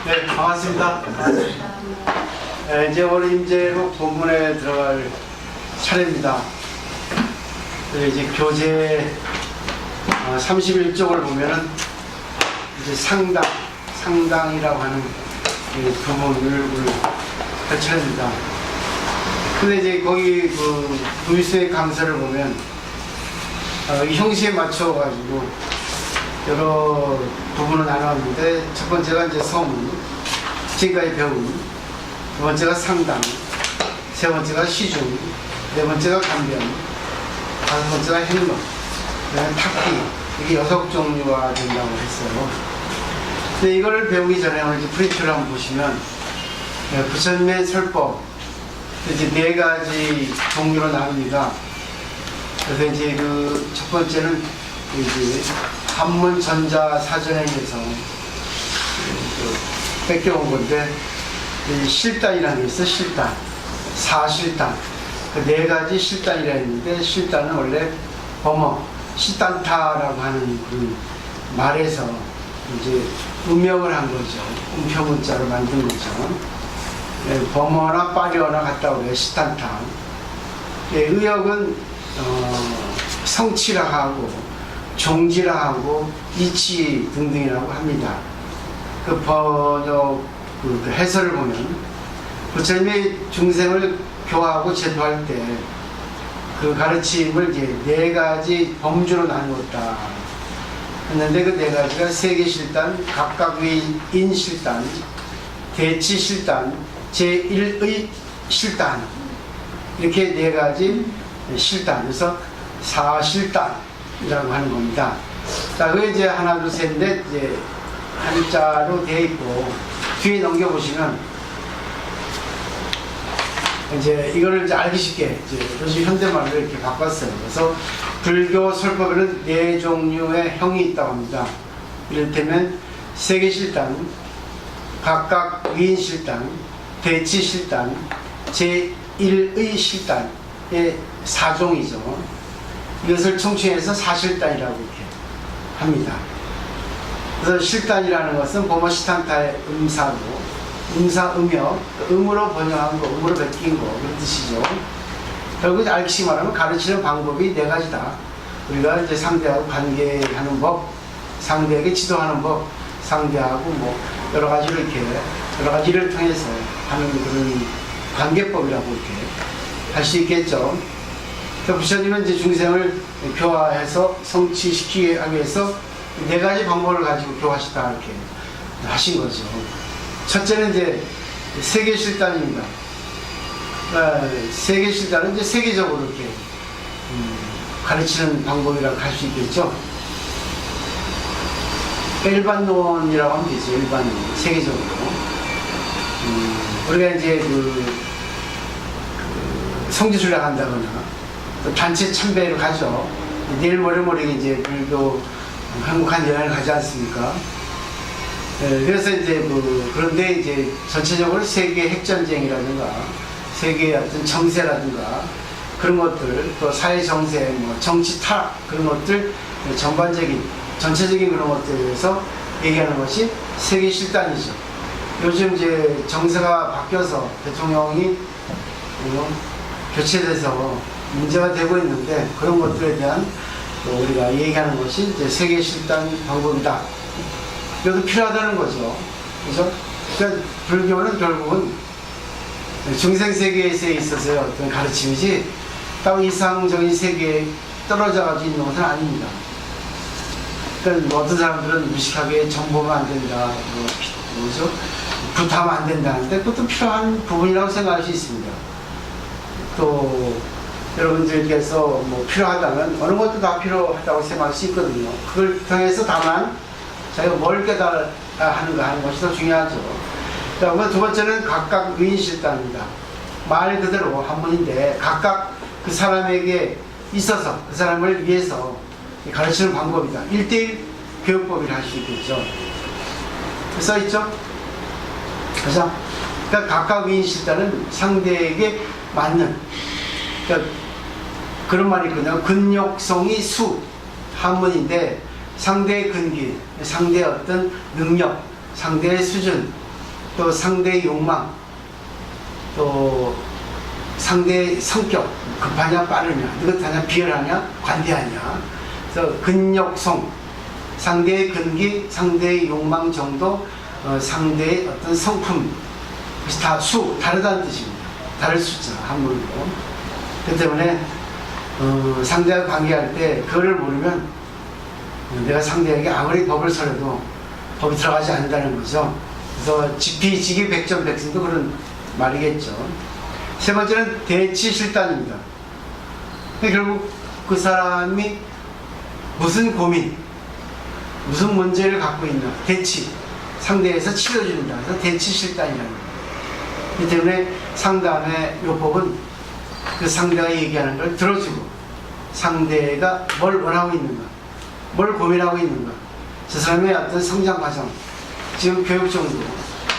네, 반갑습니다. 네, 이제 오늘 임재록 본문에 들어갈 차례입니다. 네, 이제 교재 31쪽을 보면은 이제 상당이라고 하는 부분을 할 차례입니다. 근데 이제 거기 그 루이스의 강서를 보면 이 형식에 맞춰가지고 여러 부분을 나눴는데, 첫 번째가 이제 서문, 지금까지 배운, 두 번째가 상당, 세 번째가 시중, 네 번째가 간변, 다섯 번째가 행록, 그다음에 탁기, 이게 6종류가 된다고 했어요. 근데 이거를 배우기 전에 이제 프린트를 한번 보시면, 부처님의 설법, 이제 4가지 종류로 나눕니다. 그래서 이제 그 첫 번째는 이제 한문 전자 사전행에서 뺏겨온 건데, 실단이라는 게 있어. 실단, 사실단, 그 4가지 실단이라 했는데, 실단은 원래 범어, 시단타라고 하는 그 말에서 이제 음역을 한 거죠. 음표문자로 만든 거죠. 범어나 빠리어나 같다고 해요. 시단타. 의역은 성치라 하고 종지라 하고 이치 등등이라고 합니다. 그 번역 그 해설을 보면 부처님이 중생을 교화하고 제도할 때 그 가르침을 이제 4가지 범주로 나누었다 했는데, 그 4가지가 세계실단, 각각의 실단, 대치실단, 제1의 실단, 이렇게 4가지 실단, 그래서 사실단이라고 하는 겁니다. 자, 그게 이제 하나, 둘, 셋, 넷, 이제 한자로 되어 있고, 뒤에 넘겨보시면, 이제 이거를 이제 알기 쉽게, 이제 요즘 현대말로 이렇게 바꿨어요. 그래서 불교 설법에는 4종류의 형이 있다고 합니다. 이를테면, 세계실단, 각각 위인실단, 대치실단, 제1의 실단의 4종이죠. 이것을 총칭해서 사실단이라고 이렇게 합니다. 그래서 실단이라는 것은 범어 시탄타의 음사로, 음사, 음역, 음으로 번역한 거, 음으로 베낀 거, 그런 뜻이죠. 결국 알기 말하면 가르치는 방법이 4가지다. 우리가 이제 상대하고 관계하는 법, 상대에게 지도하는 법, 상대하고 뭐 여러 가지를 이렇게, 여러 가지를 통해서 하는 그런 관계법이라고 이렇게 할 수 있겠죠. 부처님은 이제 중생을 교화해서 성취시키기 위해서 4가지 방법을 가지고 교화시다 이렇게 하신 거죠. 첫째는 이제 세계실단입니다. 세계실단은 이제 세계적으로 이렇게 가르치는 방법이라고 할 수 있겠죠. 일반론이라고 하면 되죠. 일반론, 세계적으로. 우리가 이제 성지순례 간다거나 또 단체 참배를 가죠. 내일 모레 이제 불교 한국한 여행을 가지 않습니까? 그래서 이제 그런데 이제 전체적으로 세계 핵전쟁이라든가 세계 어떤 정세라든가 그런 것들, 또 사회 정세, 뭐 정치 타락 그런 것들 전반적인 전체적인 그런 것들에 대해서 얘기하는 것이 세계 실단이죠. 요즘 이제 정세가 바뀌어서 대통령이 교체돼서 문제가 되고 있는데, 그런 것들에 대한 또 우리가 얘기하는 것이 이제 세계 실단 방법이다. 이것도 필요하다는 거죠. 그죠? 그러니까 불교는 결국은 중생 세계에 있어서의 어떤 가르침이지, 따로 이상적인 세계에 떨어져 가지고 있는 것은 아닙니다. 그러니까 뭐 어떤 사람들은 무식하게 정보면 안 된다, 뭐죠? 부타면 안 된다는데, 그것도 필요한 부분이라고 생각할 수 있습니다. 또 여러분들께서 뭐 필요하다면 어느 것도 다 필요하다고 생각할 수 있거든요. 그걸 통해서 다만 자기가 뭘 깨달아야 하는가 하는 것이 더 중요하죠. 그다음에 두 번째는 각각 위인실단입니다. 말 그대로 한문인데 각각 그 사람에게 있어서 그 사람을 위해서 가르치는 방법이다. 1:1 교육법이라 할 수 있겠죠. 써있죠? 그래서 그러니까 각각 위인실단은 상대에게 맞는, 그러니까 그런 말이 있거든요. 근욕성이 수, 한문인데 상대의 근기, 상대의 어떤 능력, 상대의 수준, 또 상대의 욕망, 또 상대의 성격, 급하냐 빠르냐, 느긋하냐 비열하냐 관대하냐, 그래서 근력성, 상대의 근기, 상대의 욕망 정도, 상대의 어떤 성품, 그것이 다 다르다는 뜻입니다. 다를 숫자, 한문으로. 그 때문에 상대와 관계할 때 그거를 모르면 내가 상대에게 아무리 법을 설해도 법이 들어가지 않는다는 거죠. 그래서 지피지기 백전백승도 그런 말이겠죠. 세 번째는 대치실단입니다. 결국 그 사람이 무슨 고민, 무슨 문제를 갖고 있나, 대치, 상대에서 치료해준다. 그래서 대치실단이라는 거예요. 이 때문에 상담의 요법은 그 상대가 얘기하는 걸 들어주고, 상대가 뭘 원하고 있는가, 뭘 고민하고 있는가, 저 사람의 어떤 성장 과정, 지금 교육 정도,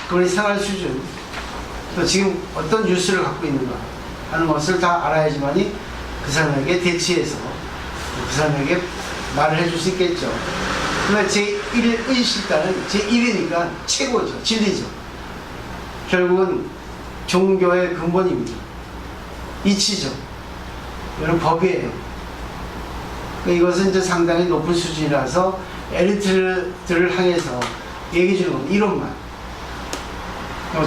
그분의 생활 수준, 또 지금 어떤 뉴스를 갖고 있는가 하는 것을 다 알아야지만이 그 사람에게 대치해서 그 사람에게 말을 해줄 수 있겠죠. 그러나 제1의 실단은 제1이니까 최고죠. 진리죠. 결국은 종교의 근본입니다. 이치죠. 이건 법이에요. 이것은 이제 상당히 높은 수준이라서 엘리트들을 향해서 얘기해 주는 겁니다. 이론만.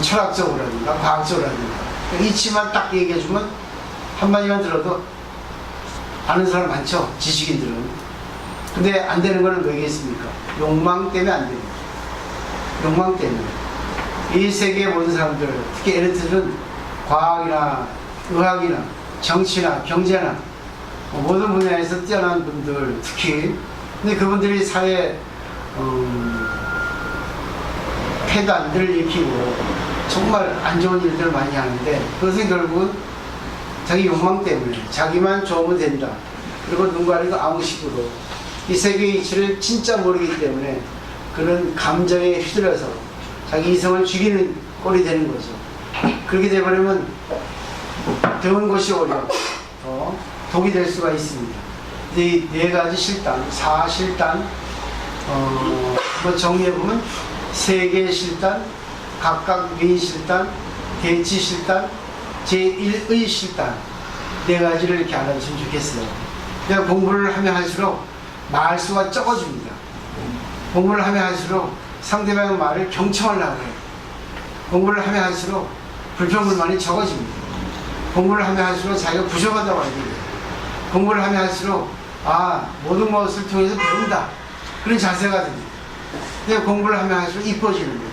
철학적으로라든가 과학적으로라든가 이치만 딱 얘기해 주면 한마디만 들어도 아는 사람 많죠. 지식인들은. 근데 안 되는 거는 왜겠습니까? 욕망 때문에 안 됩니다. 욕망 때문에. 이 세계의 모든 사람들, 특히 엘리트들은 과학이나 의학이나 정치나 경제나 모든 분야에서 뛰어난 분들, 특히 근데 그분들이 사회 폐단들을 일으키고 정말 안 좋은 일들을 많이 하는데 그것은 결국은 자기 욕망 때문에 자기만 좋으면 된다. 그리고 누군가를 아무식으로 이 세계의 이치를 진짜 모르기 때문에 그런 감정에 휘둘려서 자기 이성을 죽이는 꼴이 되는 거죠. 그렇게 되버리면 배운 것이 오히려 더 독이 될 수가 있습니다. 이 네 가지 실단, 사실단, 한번 정리해보면 세계 실단, 각각 개인 실단, 대치 실단, 제1의 실단, 네 가지를 이렇게 알아주시면 좋겠어요. 그냥 공부를 하면 할수록 말수가 적어집니다. 공부를 하면 할수록 상대방의 말을 경청하려고 해요. 공부를 하면 할수록 불평불만이 적어집니다. 공부를 하면 할수록 자기가 부족하다고 알게 돼요. 공부를 하면 할수록 모든 것을 통해서 배운다. 그런 자세가 됩니다. 근데 공부를 하면 할수록 이뻐지는 거예요.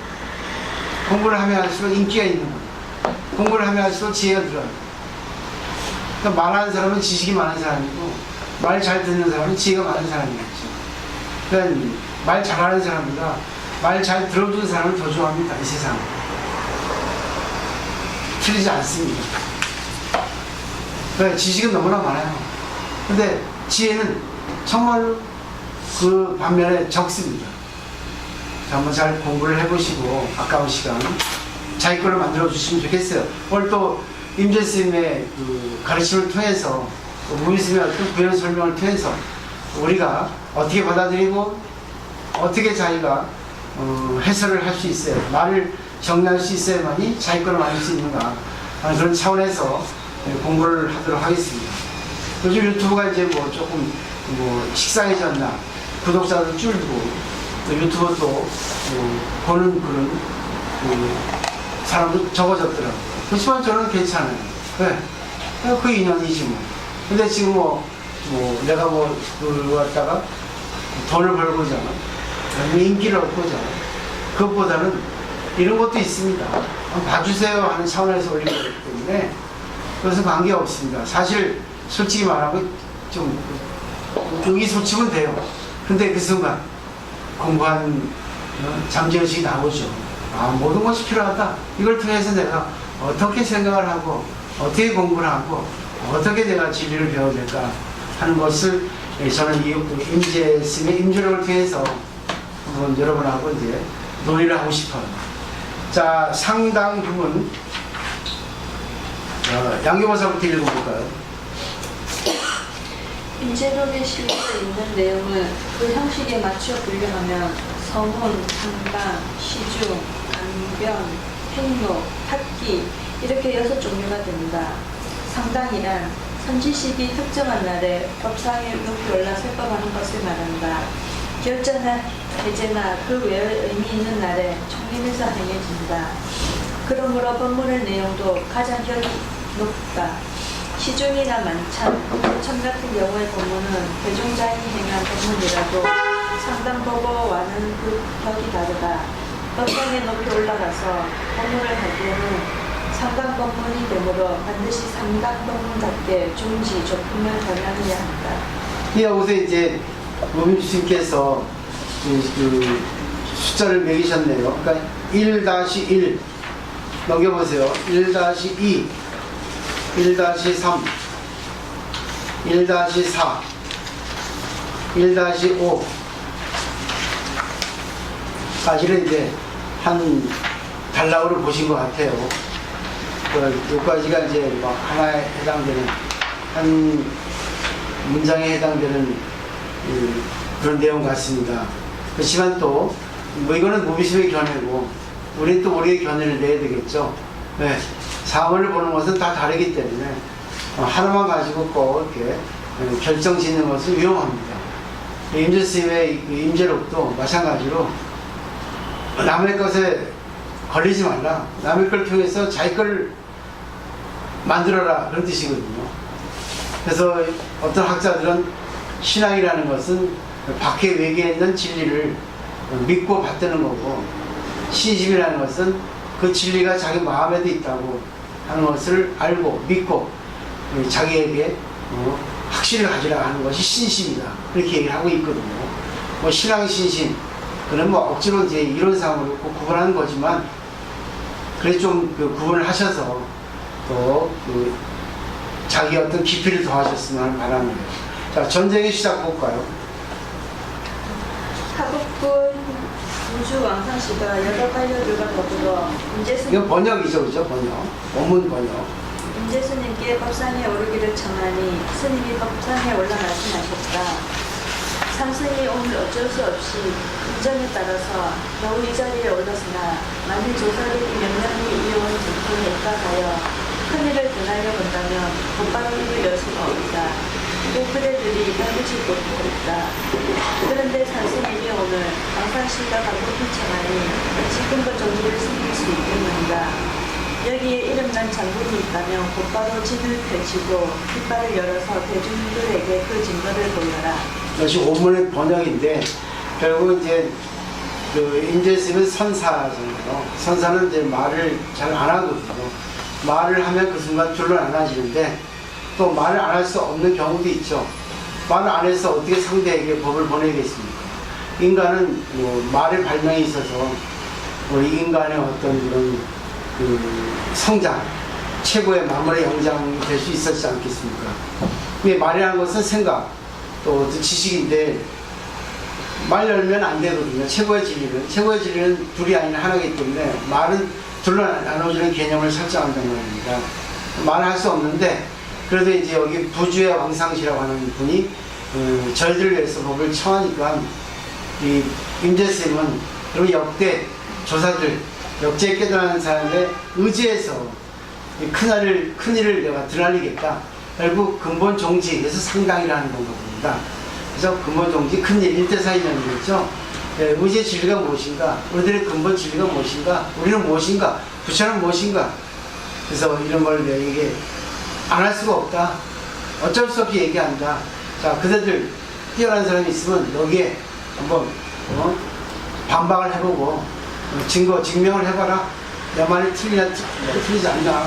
공부를 하면 할수록 인기가 있는 거예요. 공부를 하면 할수록 지혜가 들어요. 그러니까 말하는 사람은 지식이 많은 사람이고 말 잘 듣는 사람은 지혜가 많은 사람이겠죠. 그러니까 말 잘하는 사람보다 말 잘 들어주는 사람을 더 좋아합니다. 이 세상은. 틀리지 않습니다. 그러니까 지식은 너무나 많아요. 근데 지혜는 정말로 그 반면에 적습니다. 한번 잘 공부를 해보시고 아까운 시간 자기 걸로 만들어 주시면 좋겠어요. 오늘 또 임재 스님의 그 가르침을 통해서 무미스님의 어떤 구현 설명을 통해서 우리가 어떻게 받아들이고 어떻게 자기가 해설을 할 수 있어요. 말을 정리할 수 있어야만이 자기 걸로 만들 수 있는가 하는 그런 차원에서 공부를 하도록 하겠습니다. 요즘 유튜브가 이제 뭐 조금 식상해졌나, 구독자도 줄고 또 유튜버도 보는 그런 사람도 적어졌더라고요. 그렇지만 저는 괜찮아요. 네. 그 인연이지 뭐. 근데 지금 내가 그걸 갖다가 돈을 벌고자, 인기를 얻고자, 그것보다는 이런 것도 있습니다. 봐주세요 하는 차원에서 올린 거기 때문에 그것은 관계없습니다. 사실 솔직히 말하면 좀 의기소침은 돼요. 근데 그 순간 공부한 잠재의식이 나오죠. 모든 것이 필요하다. 이걸 통해서 내가 어떻게 생각을 하고 어떻게 공부를 하고 어떻게 내가 진리를 배워야 될까 하는 것을 저는 임재 스님의 임주력을 통해서 한번 여러분하고 이제 논의를 하고 싶어요. 자, 상당 부분 양교보살부터 읽어볼까요? 임재론의 실리에 있는 내용을 그 형식에 맞춰 분류하면 성운, 상당, 시중, 강변, 행로, 합기 이렇게 6종류가 됩니다. 상당이란 선지식이 특정한 날에 법상에 높이 올라 설법하는 것을 말한다. 결제나 해제나 그 외의 의미 있는 날에 총림에서 행해진다. 그러므로 법문의 내용도 가장 격이 높다. 시중이나 만찬, 천 같은 경우의 법문은 대종자인이 행한 법문이라도 상당법어와는 그 격이 다르다. 법상에 높이 올라가서 법문을 하기에는 상당법문이 되므로 반드시 상당법문답게 중지, 조품을 전하여야 한다. 여기서 이제 무민주님께서 그 숫자를 매기셨네요. 그러니까 1-1 넘겨보세요. 1-2 1-3 1-4 1-5 까지는 이제 한 단락으로 보신 것 같아요. 여기까지가 이제 막 하나에 해당되는 한 문장에 해당되는 그런 내용 같습니다. 그렇지만 또 뭐 이거는 무비심의 견해고 우리는 또 우리의 견해를 내야 되겠죠. 네. 사물을 보는 것은 다 다르기 때문에 하나만 가지고 꼭 이렇게 결정 짓는 것은 위험합니다. 임재 스님의 임재록도 마찬가지로 남의 것에 걸리지 말라. 남의 걸 통해서 자기 걸 만들어라. 그런 뜻이거든요. 그래서 어떤 학자들은 신앙이라는 것은 밖에 외계에 있는 진리를 믿고 받드는 거고, 신심이라는 것은 그 진리가 자기 마음에도 있다고 하는 것을 알고 믿고 자기에게 확신을 가지라 하는 것이 신심이다. 그렇게 얘기를 하고 있거든요. 뭐 신앙 신심 그는 뭐 억지로 이제 이론상으로 구분하는 거지만, 그래 좀 그 구분을 하셔서 또 그 자기 어떤 깊이를 더하셨으면 바랍니다. 자, 전쟁의 시작 볼까요? 하복군 우주 왕상씨가 여러 관료들과 더불어 임재스님, 이건 번역이죠, 그죠? 번역. 원문 번역. 임재스님께 법상에 오르기를 청하니 스님이 법상에 올라 말씀하셨다. 상승이 오늘 어쩔 수 없이 인정에 따라서 겨우 이 자리에 올랐으나 만일 조사들이 명령이 이어온 전통에 입각하여 큰일을 변하려 본다면 곧바로 입을 열 수가 없다. 또 그대들이 발붙일 곳도 없다. 그런데 상승에게 오늘 왕상씨가 간곡히 청하니 지금껏 정지를 숨길 수 있겠는가. 여기에 이름난 장군이 있다면 곧바로 진을 펼치고 깃발을 열어서 대중들에게 그 증거를 보여라. 이것이 원문의 번역인데, 결국 이제 그 임재스님은 선사잖아요. 선사는 이제 말을 잘 안 하거든요. 말을 하면 그 순간 둘러안아지는데, 또 말을 안 할 수 없는 경우도 있죠. 말을 안 해서 어떻게 상대에게 법을 보내겠습니까? 인간은 뭐 말의 발명이 있어서 이 인간의 어떤 그런 그 성장, 최고의 마무리 영장이 될 수 있었지 않겠습니까? 말이라는 것은 생각, 또 어떤 지식인데, 말 열면 안 되거든요. 최고의 진리는 둘이 아니라 하나이기 때문에 말은 둘러 나눠주는 개념을 설정한다는 말입니다. 말을 할 수 없는데, 그래도 이제 여기 부주의 왕상시라고 하는 분이 저희들을 위해서 법을 청하니까, 이 임재스님은 그리고 역대 조사들, 역제 깨달은 사람의 의지에서 큰 일을 내가 드러내겠다. 결국 근본 종지, 그래서 상당이라는 겁니다. 그래서 근본 종지, 큰일, 1대4인연이겠죠. 의지의 진리가 무엇인가? 우리들의 근본 진리가 무엇인가? 우리는 무엇인가? 부처는 무엇인가? 그래서 이런 걸 내게 안 할 수가 없다. 어쩔 수 없이 얘기한다. 자, 그대들 뛰어난 사람이 있으면 여기에 한번 반박을 해보고 증명을 해봐라. 내 말이 틀리지 않나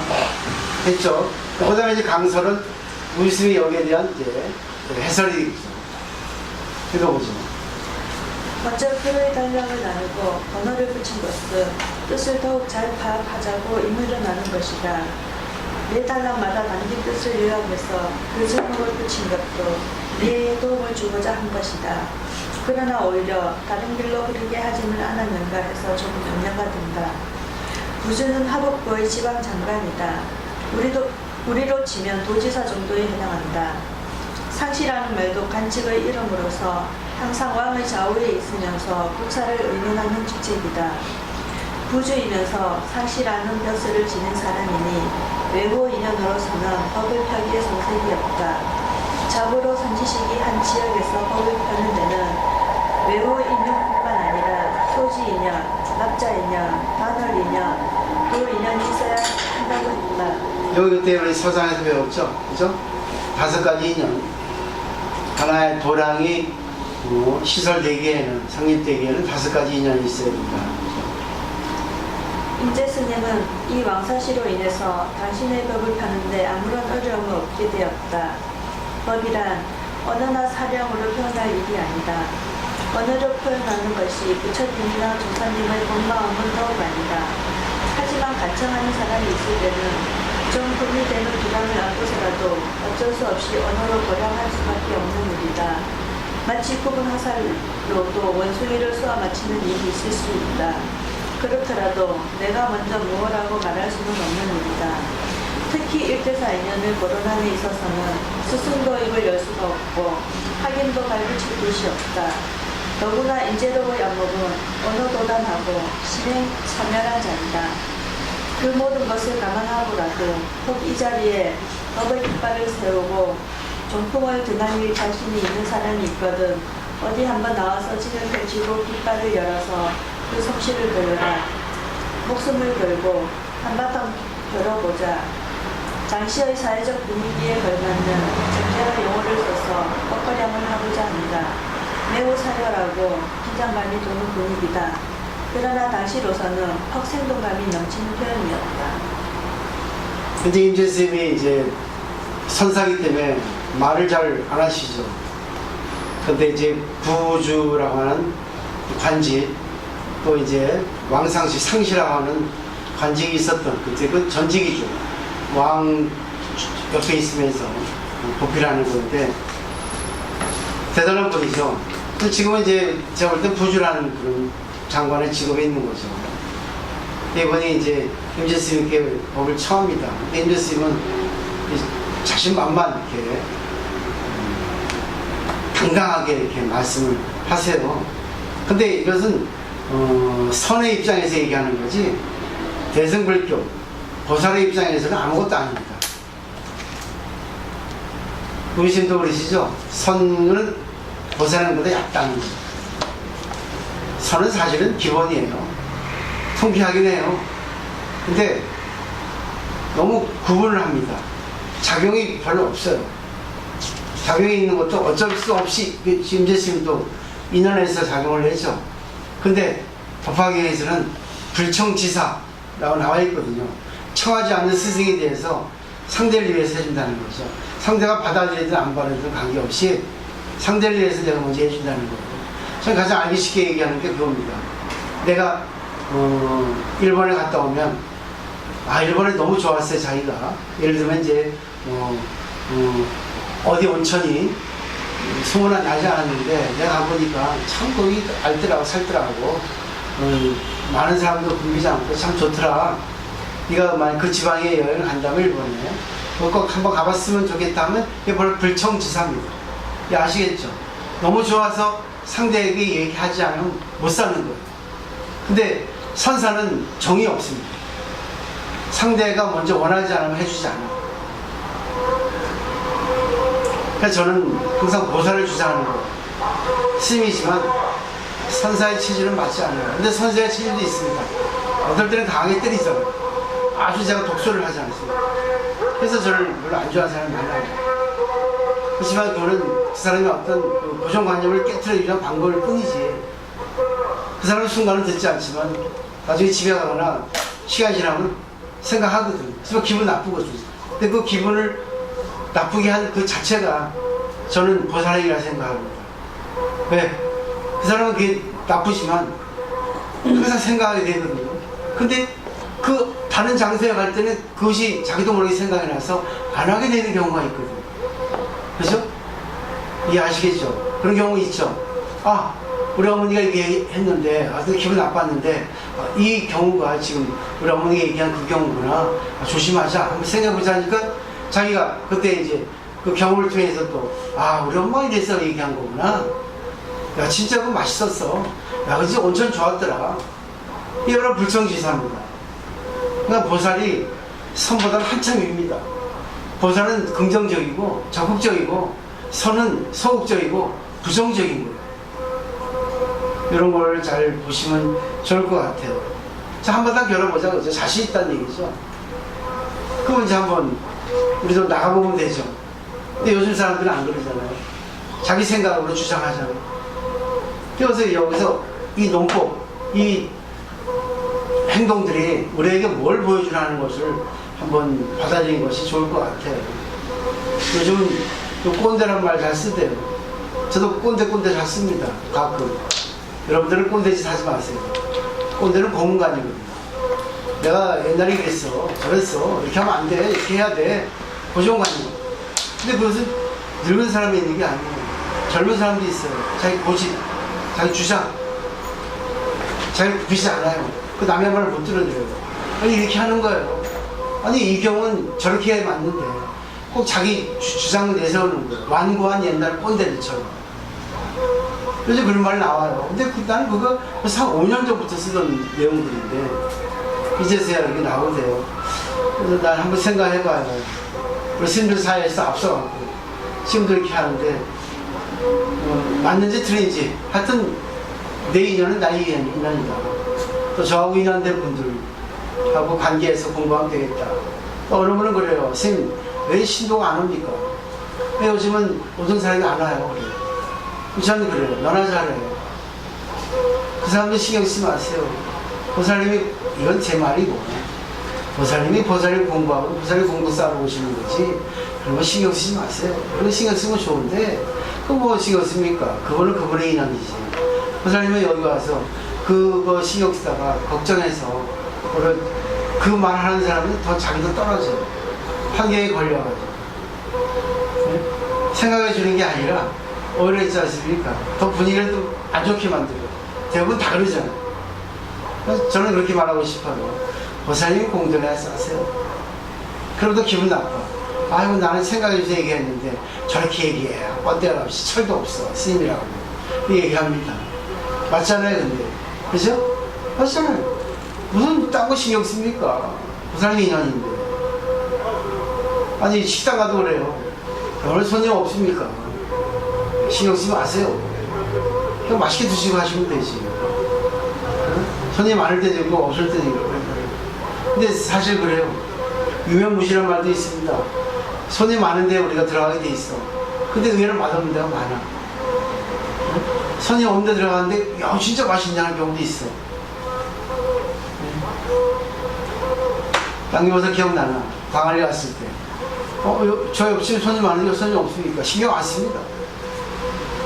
했죠. 그 다음에 이제 강설은 우스미 여기에 대한 이제 해설이 읽어보죠. 먼저 표의 단락을 나누고 번호를 붙인 것은 뜻을 더욱 잘 파악하자고 임의로 나눈 것이다. 매 단락마다 남긴 뜻을 요약해서 그 제목을 붙인 것도 이해에 도움을 주고자 한 것이다. 그러나 오히려 다른 길로 흐르게 하지는 않았는가 해서 좀 염려가 된다. 부주는 하복부의 지방장관이다. 우리로 치면 도지사 정도에 해당한다. 상시라는 말도 관직의 이름으로서 항상 왕의 좌우에 있으면서 국사를 의논하는 직책이다. 부주이면서 상실하는 벼슬을 지닌 사람이니 외호 인연으로서는 법을 펴기에 손색이 없다. 자고로 선지식이 한 지역에서 법을 펴는 데는 외호 인연뿐만 아니라 토지 인연, 납자 인연, 단월 인연, 돌 인연이 있어야 한다고 했다. 여기 그때 우리 서장에서 배웠죠, 그죠? 5가지 인연. 하나의 도량이 시설되기에는, 성립되기에는 5가지 인연이 있어야 된다. 임재 스님은 이 왕사시로 인해서 당신의 법을 펴는데 아무런 어려움을 없게 되었다. 법이란 언어나 사량으로 표현할 일이 아니다. 언어로 표현하는 것이 부처님이나 조사님의 본 마음은 더욱 아니다. 하지만 간청하는 사람이 있을 때는 좀 돈이 되는 부담을 안고서라도 어쩔 수 없이 언어로 고량할 수밖에 없는 일이다. 마치 구분 화살로도 원숭이를 쏘아 맞히는 일이 있을 수 있다. 그렇더라도 내가 먼저 무엇라고 말할 수는 없는 일이다. 특히 1대사 인연을 거론함에 있어서는 스승도 입을 열 수가 없고 확인도 발붙일 곳이 없다. 더구나 인재로의 안목은 언어도단하고 실행 참여한 자이다. 그 모든 것을 감안하고라도 혹 이 자리에 법의 깃발을 세우고 종풍을 드날릴 자신이 있는 사람이 있거든 어디 한번 나와서 진을 펼치고 깃발을 열어서 그 솜씨를 보여라. 목숨을 걸고 한바탕 겨뤄보자. 당시의 사회적 분위기에 걸맞는 적절한 용어를 써서 엇거량을 하고자 한다. 매우 사려라고 긴장감이 도는 분위기다. 그러나 당시로서는 퍽 생동감이 넘치는 표현이었다. 근데 임재 스님이 이제 선사기 때문에 말을 잘 안 하시죠. 근데 이제 부주라고 하는 관직, 또 이제 왕상시 상시라고 하는 관직이 있었던 그때 그 전직이죠. 왕 옆에 있으면서 보필하는 건데 대단한 분이죠. 지금은 이제 제가 볼 때 부주라는 그런 장관의 직업에 있는 거죠. 이번에 이제 임재 스님께 법을 처합니다. 임재 스님은 자신만만 이렇게 당당하게 이렇게 말씀을 하세요. 근데 이것은 선의 입장에서 얘기하는 거지 대승불교 보살의 입장에서는 아무것도 아닙니다. 의심도 그러시죠? 선은 보살은 보다 얕다는 거죠. 선은 사실은 기본이에요. 통쾌하긴 해요. 근데 너무 구분을 합니다. 작용이 별로 없어요. 작용이 있는 것도 어쩔 수 없이 임재 스님도 인연에서 작용을 했죠. 근데 법화경에서는 불청지사라고 나와 있거든요. 청하지 않는 스승에 대해서 상대를 위해서 해준다는 거죠. 상대가 받아들이든 안 받아들이든 관계없이 상대를 위해서 내가 먼저 해준다는 거예요. 저는 가장 알기 쉽게 얘기하는 게 그겁니다. 내가 일본에 갔다 오면 일본에 너무 좋았어요. 자기가 예를 들면 이제 어디 온천이 소문은 나지 않았는데 내가 가보니까 참 거기 알더라고 살더라고. 많은 사람도 굶기지 않고 참 좋더라. 네가 만약 그 지방에 여행을 간다면 일본에 꼭 한번 가봤으면 좋겠다 하면 이게 바로 불청지사입니다. 아시겠죠? 너무 좋아서 상대에게 얘기하지 않으면 못 사는 거예요. 근데 선사는 정이 없습니다. 상대가 먼저 원하지 않으면 해주지 않아요. 그래서 저는 항상 보살을 주장하는 거예요. 스님이지만 선사의 체질은 맞지 않아요. 근데 선사의 체질도 있습니다. 어떨 때는 강하게 때리잖아요. 아주 제가 독소를 하지 않습니다. 그래서 저를 별로 안 좋아하는 사람이 많아요. 그렇지만 그거는 그 사람이 어떤 그 고정관념을 깨트리기 위한 방법일 뿐이지. 그 사람은 순간은 듣지 않지만 나중에 집에 가거나 시간 지나면 생각하거든. 그래서 기분 나쁘거든. 근데 그 기분을 나쁘게 한 그 자체가 저는 보살이라 생각합니다. 왜? 그 사람은 그게 나쁘지만 항상 생각하게 되거든요. 근데 그 다른 장소에 갈 때는 그것이 자기도 모르게 생각이 나서 안 하게 되는 경우가 있거든. 그죠? 이해하시겠죠? 그런 경우 있죠. 우리 어머니가 이렇게 했는데 기분 나빴는데 이 경우가 지금 우리 어머니가 얘기한 그 경우구나. 조심하자. 한번 생각해보자 하니까 자기가 그때 이제 그 경우를 통해서 또 우리 엄마가 이래서 얘기한 거구나. 야 진짜 그거 맛있었어. 야 그치 온천 좋았더라. 이 여러 불성지사입니다. 그러니까 보살이 선보다는 한참 위입니다. 보살은 긍정적이고 적극적이고 선은 소극적이고 부정적인 거예요. 이런 걸 잘 보시면 좋을 것 같아요. 자, 한번 딱 겨뤄보자. 그죠? 자신 있다는 얘기죠. 그럼 이제 한번 우리도 나가보면 되죠. 근데 요즘 사람들은 안 그러잖아요. 자기 생각으로 주장하잖아요. 그래서 여기서 이 논법, 이 행동들이 우리에게 뭘 보여주라는 것을 한번 받아들이는 것이 좋을 것 같아요. 요즘은 또 꼰대란 말 잘 쓰대요. 저도 꼰대 잘 씁니다. 가끔. 여러분들은 꼰대짓 하지 마세요. 꼰대는 고문관이거든요. 내가 옛날에 그랬어. 저랬어. 이렇게 하면 안 돼. 이렇게 해야 돼. 고정관이거든요. 근데 그것은 늙은 사람이 있는 게 아니에요. 젊은 사람도 있어요. 자기 고집, 자기 주장, 자기 굽히지 않아요. 그 남의 말을 못 들어들어요. 아니, 이렇게 하는 거예요. 아니, 이 경우는 저렇게 해야 맞는데 꼭 자기 주장을 내세우는 거예요. 완고한 옛날 꼰대들처럼. 요즘 그런 말 나와요. 근데 나는 그거 벌써 한 5년 전부터 쓰던 내용들인데 이제서야 이렇게 나오대요. 그래서 난 한번 생각해봐요. 우리 스님들 사이에서 앞서갖고 지금도 이렇게 하는데 맞는지 틀린지 하여튼 내 인연은 나의 인연이다. 또 저하고 인연된 분들하고 관계해서 공부하면 되겠다. 또 어느 분은 그래요. 스님 왜 신도가 안 옵니까? 왜 요즘은 모든 사람이 안 와요? 그래요. 저는 그래요. 너나 잘해요. 그 사람들 신경 쓰지 마세요. 보살님이, 이건 제 말이고, 보살님이 보살을 공부하고 보살이 공부 쌓으러 오시는 거지, 그런 거 신경 쓰지 마세요. 그런 거 신경 쓰면 좋은데, 그거 뭐 신경 씁니까? 그거는 그분의 인연이지. 보살님은 여기 와서 그거 신경 쓰다가 걱정해서, 그 말 하는 사람은 더 자기도 떨어져요. 환경에 걸려가지고. 네? 생각해 주는 게 아니라, 오히려 있지 않습니까? 더 분위기를 또 안 좋게 만들어요. 대부분 다 그러잖아요. 그래서 저는 그렇게 말하고 싶어도 보살님이 공전해야 싸세요. 그러도 기분 나빠. 아이고 나는 생각해서 얘기했는데 저렇게 얘기해요. 뻔데가 없이 철도 없어. 스님이라고 얘기합니다. 맞잖아요. 근데 그죠? 맞잖아요. 무슨 딴 거 신경 씁니까? 보살님 인연인데. 아니 식당 가도 그래요. 오늘 손님 없습니까? 신경 쓰지 마세요. 그냥 맛있게 드시고 하시면 되지. 손님 많을 때도 있고 없을 때도 있고. 근데 사실 그래요. 유명무실한 말도 있습니다. 손님 많은데 우리가 들어가게 돼 있어. 근데 의외로 맛없는 데가 많아. 손님 없는 데 들어가는데 야 진짜 맛있냐는 경우도 있어. 당기버섯 기억나나? 광안리 왔을 때. 저 옆집에 손님 많은데 손님 없으니까 신경 안 씁니다.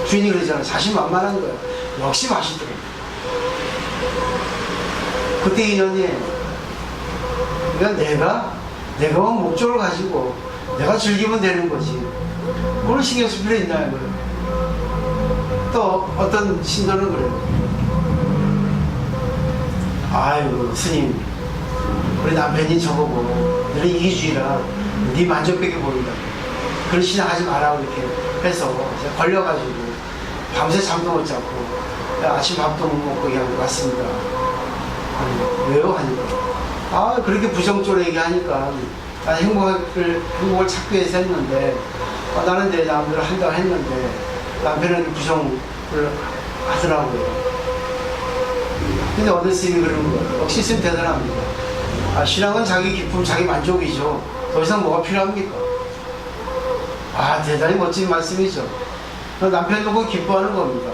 주인이 그러잖아요. 자신만만한 거예요. 역시 맛있더라고요. 그때 인연이에요. 그러니까 내가 목적을 가지고 내가 즐기면 되는 거지. 뭘 신경 쓸 필요 있나 이거예요. 또 어떤 신도는 그래요. 아이고 스님 우리 남편이 저보고 너는 이기주의라 네 만족밖에 모른다. 그런 신앙하지 마라 이렇게 해서 걸려가지고 밤새 잠도 못 자고 아침 밥도 못 먹고 그냥 왔습니다. 아니, 왜요? 하니까 그렇게 부정적으로 얘기하니까 난 행복을 찾기 위해서 했는데 나는 내 마음대로 한다고 했는데 남편은 부정을 하더라고요. 근데 어느 스님이 그러는 거예요. 역시 스님 대단합니다. 신앙은 자기 기쁨, 자기 만족이죠. 더 이상 뭐가 필요합니까? 대단히 멋진 말씀이죠. 남편도 그거 기뻐하는 겁니다.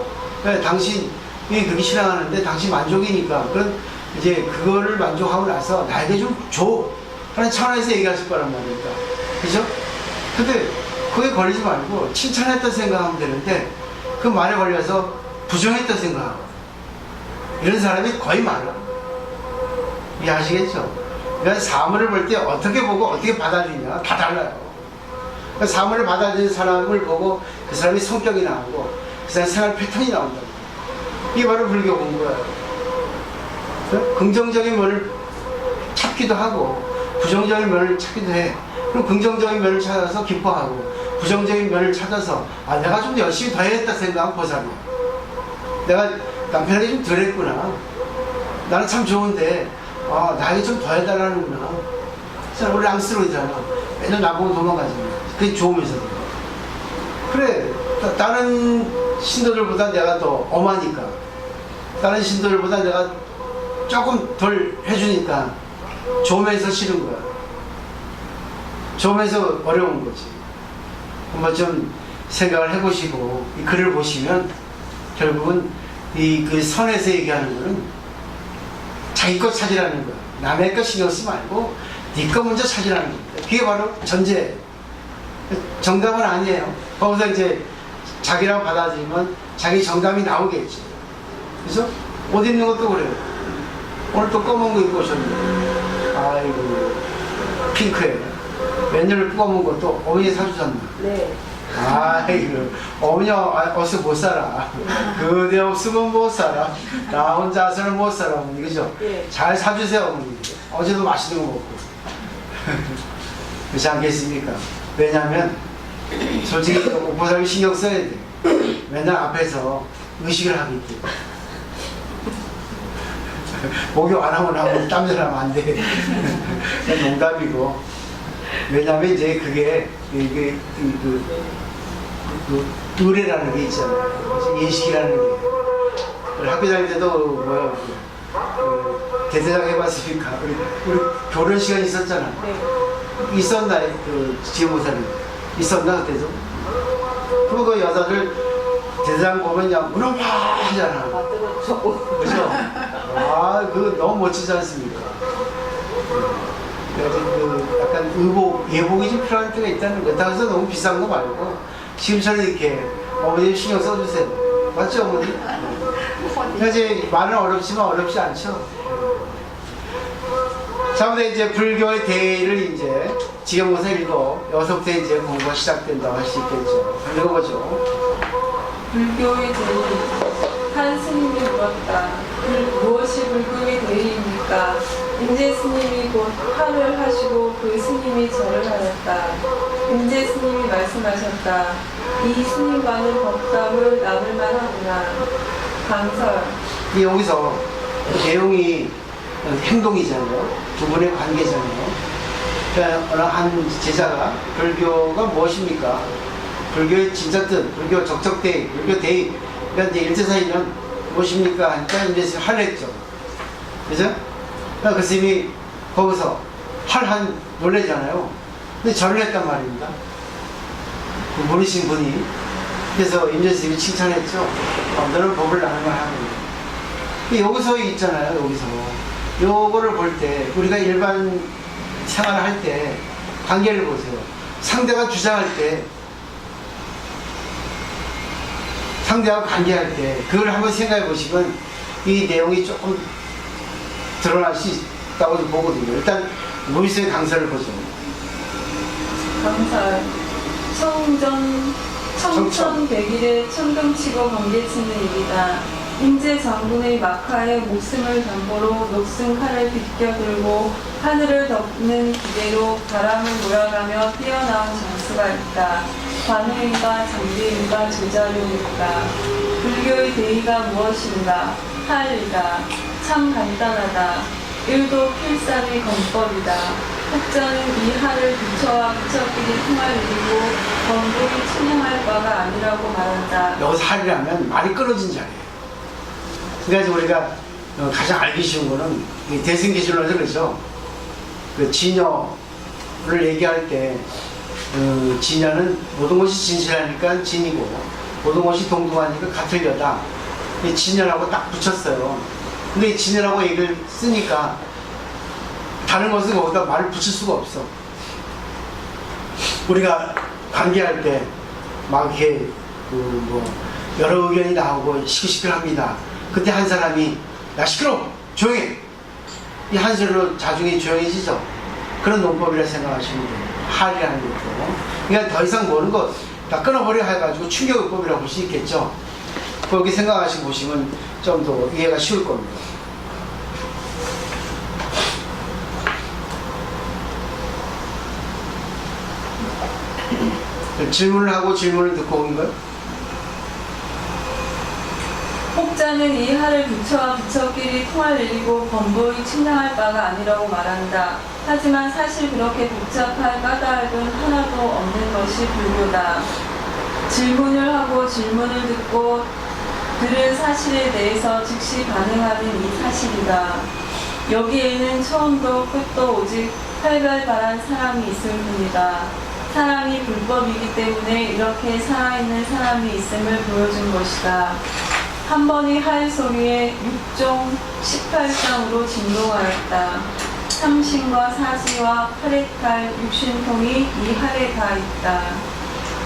당신이 그렇게 신앙하는데 당신 만족이니까 그런 이제 그거를 만족하고 나서 나에게 좀 줘 하는 차원에서 얘기하실 거란 말입니다. 그죠? 근데 그게 걸리지 말고 칭찬했다 생각하면 되는데 그 말에 걸려서 부정했다 생각하고 이런 사람이 거의 많아. 이해하시겠죠? 그러니까 사물을 볼 때 어떻게 보고 어떻게 받아들이냐 다 달라요. 그러니까 사물을 받아들이는 사람을 보고 그 사람의 성격이 나오고 그 사람의 생활 패턴이 나온다고. 이게 바로 불교 공부예요. 긍정적인 면을 찾기도 하고 부정적인 면을 찾기도 해. 그럼 긍정적인 면을 찾아서 기뻐하고 부정적인 면을 찾아서 내가 좀 열심히 더 해야겠다 생각하면 보살이야. 내가 남편에게 좀 덜 했구나. 나는 참 좋은데 나에게 좀 더 해달라는구나. 그래서 원래 앙스러워지잖아. 맨날 나보고 도망가지. 그게 좋으면서도. 그래, 다른 신도들보다 내가 더 엄하니까, 다른 신도들보다 내가 조금 덜 해주니까 좋으면서 싫은 거야. 좋으면서 어려운 거지. 한번 좀 생각을 해보시고 이 글을 보시면 결국은 그 선에서 얘기하는 거는 자기 것 찾으라는 거야. 남의 것 신경 쓰지 말고 네 거 먼저 찾으라는 거야. 그게 바로 전제. 정답은 아니에요. 거기서 이제 자기라고 받아들이면 자기 정답이 나오겠지. 그래서 옷 입는 것도 그래요. 오늘 또 검은 거 입고 오셨는데 아이고 핑크에 웬일로 검은 것도 어머니 사주셨나? 네. 아이고 어머니 어서 못 살아. 그대 없으면 못 살아. 나 혼자서는 못 살아 어머니. 그죠? 네. 잘 사주세요 어머니. 어제도 맛있는 거 먹고. 그렇지 않겠습니까? 왜냐하면 솔직히 오빠 살기 신경 써야 돼. 맨날 앞에서 의식을 하기 때문에. 목욕 안 하면 땀질하면 안 돼. 농담이고. 왜냐면 이제 그게 의례라는 게 있잖아요. 예식이라는 게. 학교 다닐 때도 대대장 해봤으니까 우리 결혼 시간 있었잖아. 네. 있었나 그 지혜모사님 있었나 그때도? 그리고 그 여자들 대대장 보면 그냥 물어봐 하잖아. 그죠? 그 너무 멋지지 않습니까? 그래서 약간 예복이 좀 필요할 때가 있다는 거예요. 그래서 너무 비싼 거 말고 지금처럼 이렇게 어머니 신경 써주세요. 맞죠 어머니? 이제 말은 어렵지만 어렵지 않죠. 자, 근데 이제 불교의 대의를 이제 지경모사 읽어 여기서부터 이제 공부가 시작된다고 할 수 있겠죠. 읽어보죠. 불교의 대의. 한 스님이 물었다. 무엇이 불교의 대의입니까? 임재 스님이 곧 화를 하시고 그 스님이 절을 하였다. 임재 스님이 말씀하셨다. 이 스님과는 법담을 나눌만 하구나. 강설. 여기서 내용이 행동이잖아요. 두 분의 관계잖아요. 그러니까 어느 한 제자가 불교가 무엇입니까? 불교의 진짜 뜻, 불교 적적 대의, 불교 대의. 그러니까 이제 일제사의는 무엇입니까? 하니까 이제 화를 했죠. 그죠? 그러니까 그 스님이 거기서 놀래잖아요. 근데 절을 했단 말입니다. 그 모르신 분이. 그래서 임재 스님이 칭찬했죠. 너는 법을 나누면 하고. 여기서 있잖아요, 여기서. 요거를 볼 때, 우리가 일반 생활을 할 때, 관계를 보세요. 상대가 주장할 때, 상대하고 관계할 때, 그걸 한번 생각해 보시면, 이 내용이 조금 드러날 수 있다고 보거든요. 일단, 무이스의 강설을 보죠. 강설. 청천백일에 천둥치고 번개치는 일이다. 임재 장군의 막하에 목숨을 담보로 녹슨 칼을 비껴들고 하늘을 덮는 기대로 바람을 몰아가며 뛰어나온 장수가 있다. 관우인가 장비인가 제자료인가. 불교의 대의가 무엇인가? 하일이다. 참 간단하다. 일도 필삼의 건법이다. 학자는 이 하를 부처와 부처끼리 통할 일이고 건국이 침행할 바가 아니라고 말한다. 여기서 하리라면 말이 끊어진 자리예요. 그래서 우리가 가장 알기 쉬운 거는 대승기준론에서 그렇죠. 그 진여를 얘기할 때 진여는 모든 것이 진실하니까 진이고 모든 것이 동등하니까 같으려다. 진여라고 딱 붙였어요. 근데 이 진여라고 얘기를 쓰니까 다른 것은 거기다 말을 붙일 수가 없어. 우리가 관계할 때 막 이렇게 여러 의견이 나오고 시끌시끌합니다. 그때 한 사람이 야 시끄러워 조용해 이 한 소리로 자중이 조용해지죠. 그런 논법이라 생각하시면 돼요. 할이라는 것도 그러니까 더 이상 모르는 거 다 끊어버려 해가지고 충격요법이라고 볼 수 있겠죠. 그렇게 생각하시고 보시면 좀 더 이해가 쉬울 겁니다. 질문을 하고 질문을 듣고 온 거예요? 혹자는 이 하를 부처와 부처끼리 통할 일이고 번복이 측량할 바가 아니라고 말한다. 하지만 사실 그렇게 복잡할 까닭은 하나도 없는 것이 불교다. 질문을 하고 질문을 듣고 들은 사실에 대해서 즉시 반응하는 이 사실이다. 여기에는 처음도 끝도 오직 활발한 사람이 있을 뿐이다. 사람이 불법이기 때문에 이렇게 살아있는 사람이 있음을 보여준 것이다. 한 번이 하의 소리에 6종 18장으로 진동하였다. 삼신과 사지와 팔의탈, 육신통이 이 할에 다 있다.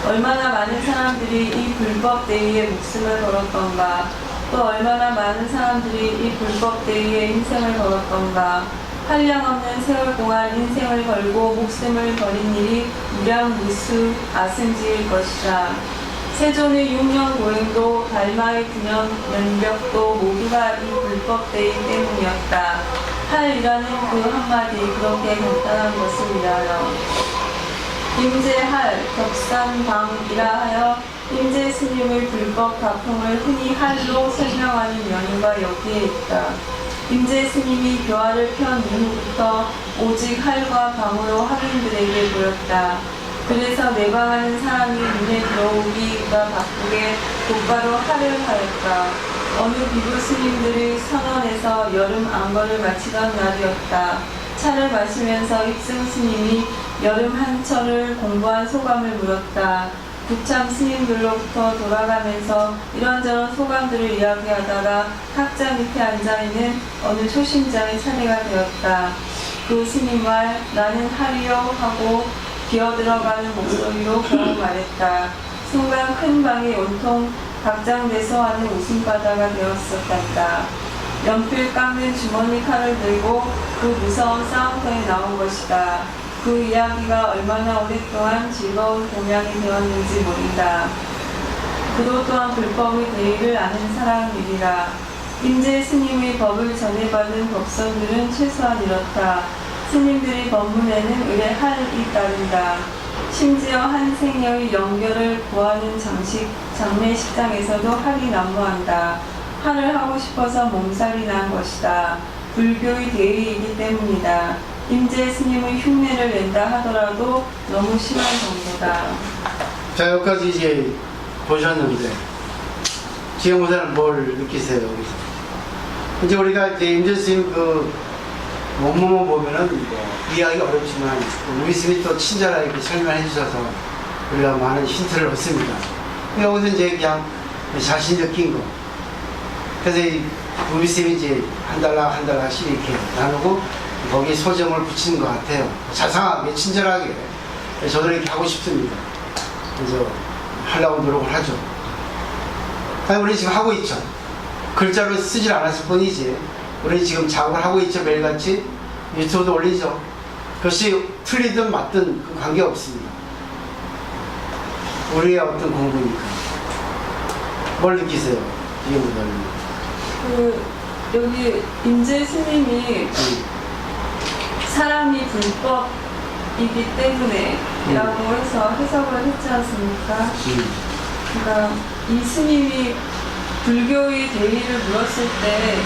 얼마나 많은 사람들이 이 불법 대의에 목숨을 걸었던가. 또 얼마나 많은 사람들이 이 불법 대의에 인생을 걸었던가. 한량없는 세월 동안 인생을 걸고 목숨을 버린 일이 무량무수 아승지일 것이다. 세존의 6년 고행도 달마의 9년 면벽도 모두가 이 불법 대의 때문이었다. 할이라는 그 한마디 그렇게 간단한 것을 위하여 임재할 격산방이라 하여 임재 스님의 불법 가풍을 흔히 할로 설명하는 연유가 여기에 있다. 임재 스님이 묘화를 편 이후부터 오직 할과 방으로 학인들에게 보였다. 그래서 내방하는 사람이 눈에 들어오기가 바쁘게 곧바로 할을 하였다. 어느 비구 스님들이 선원에서 여름 안거를 마치던 날이었다. 차를 마시면서 입승 스님이 여름 한철을 공부한 소감을 물었다. 부참 스님들로부터 돌아가면서 이런저런 소감들을 이야기하다가 탁자 밑에 앉아있는 어느 초심자의 차례가 되었다. 그 스님 말 나는 할이요 하고 기어들어가는 목소리로 겨우 말했다. 순간 큰 방이 온통 박장대소 하는 웃음바다가 되었었단다. 연필 깎는 주머니 칼을 들고 그 무서운 싸움터에 나온 것이다. 그 이야기가 얼마나 오랫동안 즐거운 공양이 되었는지 모른다. 그도 또한 불법의 대의를 아는 사람이리라. 임재 스님의 법을 전해받은 법성들은 최소한 이렇다. 스님들이 법문에는 의례 할이 따른다. 심지어 한 생녀의 연결을 구하는 장례식장에서도 할이 난무한다. 할을 하고 싶어서 몸살이 난 것이다. 불교의 대의이기 때문이다. 임재 스님의 흉내를 낸다 하더라도 너무 심한 정도다. 자, 여기까지 이제 보셨는데, 지혜무사는 뭘 느끼세요, 여기서? 이제 우리가 이제 임재 스님 그 원문만 보면은 뭐 이해하기 어렵지만, 우리 스님이 또 친절하게 이렇게 설명해 주셔서 우리가 많은 힌트를 얻습니다. 여기서 이제 그냥 자신 느낀 거. 그래서 우리 스님이 이제 한 달락씩 이렇게 나누고, 거기에 소점을 붙이는 것 같아요. 자상하게, 친절하게. 저도 이렇게 하고 싶습니다. 그래서 하려고 노력을 하죠. 아니, 우리 지금 하고 있죠. 글자로 쓰질 않았을 뿐이지. 우리 지금 작업을 하고 있죠. 매일같이. 유튜브도 올리죠. 그것이 틀리든 맞든 그 관계 없습니다. 우리의 어떤 공부니까. 뭘 느끼세요? 이게 뭐냐면. 여기 임재 스님이 사람이 불법이기 때문에 라고 해서 해석을 했지 않습니까? 그러니까 이 스님이 불교의 대의를 물었을 때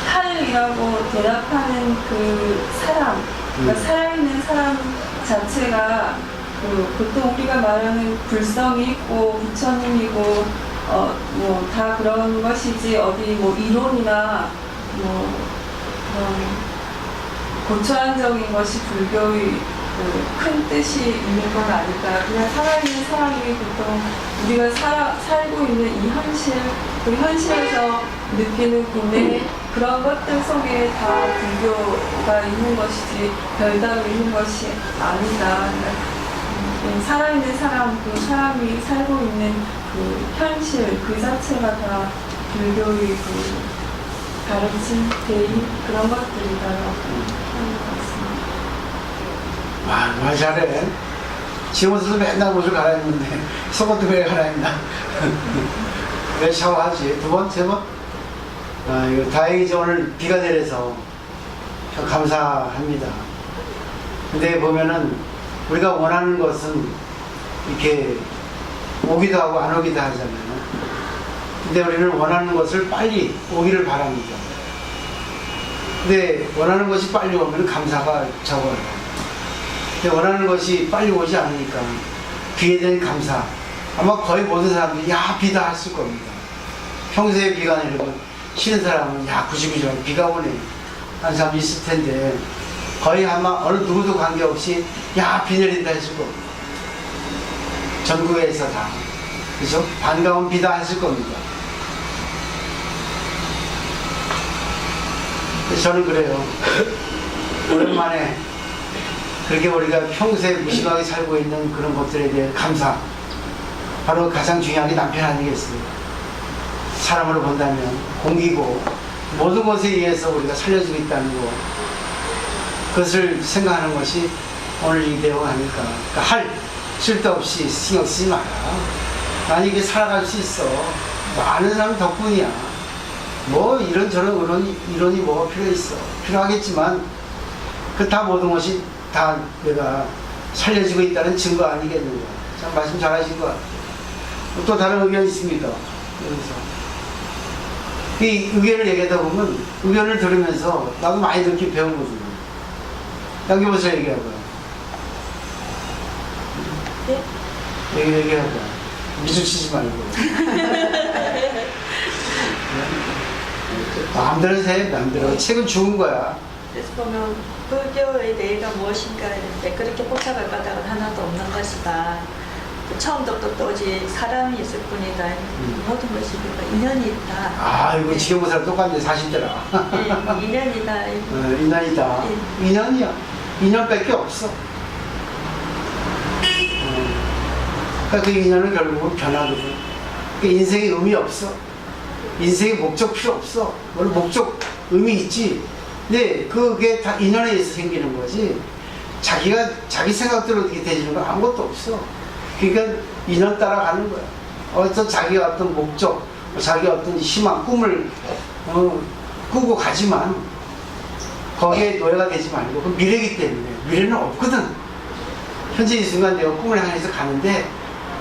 할이라고 대답하는 그 사람, 그러니까 살아있는 사람 자체가 보통 우리가 말하는 불성이 있고 부처님이고 뭐 다 그런 것이지 어디 뭐 이론이나 뭐 그런 고초한적인 것이 불교의 큰 뜻이 있는 건 아닐까. 그냥 살아있는 사람이 보통 우리가 살고 있는 이 현실, 그 현실에서 느끼는 고뇌, 그런 것들 속에 다 불교가 있는 것이지 별다로 있는 것이 아니다. 살아있는 사람, 그 사람이 살고 있는 그 현실, 그 자체가 다 불교의 그 가르침, 대의, 그런 것들이다라고 하는 것 같습니다. 와, 말 잘해. 지금부터도 맨날 옷을 갈아입는데 속옷도 왜 갈아입나? 왜 샤워하지? 두 번? 세 번? 이거 다행이지. 오늘 비가 내려서 감사합니다. 근데 보면은 우리가 원하는 것은 이렇게 오기도 하고 안 오기도 하잖아요. 근데 우리는 원하는 것을 빨리 오기를 바랍니다. 근데 원하는 것이 빨리 오면 감사가 적어요. 근데 원하는 것이 빨리 오지 않으니까 비에 대한 감사, 아마 거의 모든 사람들이 야 비다 했을 겁니다. 평소에 비가 내리고 쉬는 사람은 야 구시구시 비가 오네 하는 사람이 있을 텐데 거의 아마 어느 누구도 관계없이 야 비 내린다 했을 겁니다. 전국에서 다 그죠? 반가운 비다 했을 겁니다. 저는 그래요. 오랜만에 그렇게 우리가 평소에 무심하게 살고 있는 그런 것들에 대해 감사, 바로 가장 중요한 게 남편 아니겠어요? 사람으로 본다면 공기고 모든 것에 의해서 우리가 살려지고 있다는 거, 그것을 생각하는 것이 오늘 이 내용 아닐까. 그러니까 할 쓸데없이 신경 쓰지 마라. 난 이게 살아갈 수 있어. 많은 사람 덕분이야. 뭐 이런저런 이론이 뭐가 필요 있어. 필요하겠지만 그 다 모든 것이 다 내가 살려지고 있다는 증거 아니겠는가. 참 말씀 잘하신 것 같아요. 또 다른 의견이 있습니다. 여기서 이 의견을 얘기하다 보면 의견을 들으면서 나도 많이 듣기 배우거든요. 여기 보세요. 얘기하고요. 네? 얘기하고요. 미술치지 말고. 마음대로 해, 마음대로. 책은 죽은 거야. 그래서 보면 불교의 내가 무엇인가 했는데 그렇게 복잡할 까닭은 하나도 없는 것이다. 처음부터 오직 사람이 있을 뿐이다. 모든 것이 인연이 있다. 아, 이거 네. 지금 본 사람 똑같네, 40대라. 네, 인연이다. 인연이다. 네. 인연이야. 인연밖에 없어. 그러니까 그 인연은 결국은 변하거든. 그 인생에 의미 없어. 인생에 목적 필요 없어. 물론 목적 의미 있지. 근데 그게 다 인연에 의해서 생기는 거지. 자기 생각대로 어떻게 되지는 건 아무것도 없어. 그러니까 인연 따라가는 거야. 어디서 자기 어떤 목적, 자기 어떤 희망, 꿈을 꾸고 가지만 거기에 노예가 되지 말고, 그 미래이기 때문에. 미래는 없거든. 현재 이 순간 내가 꿈을 향해서 가는데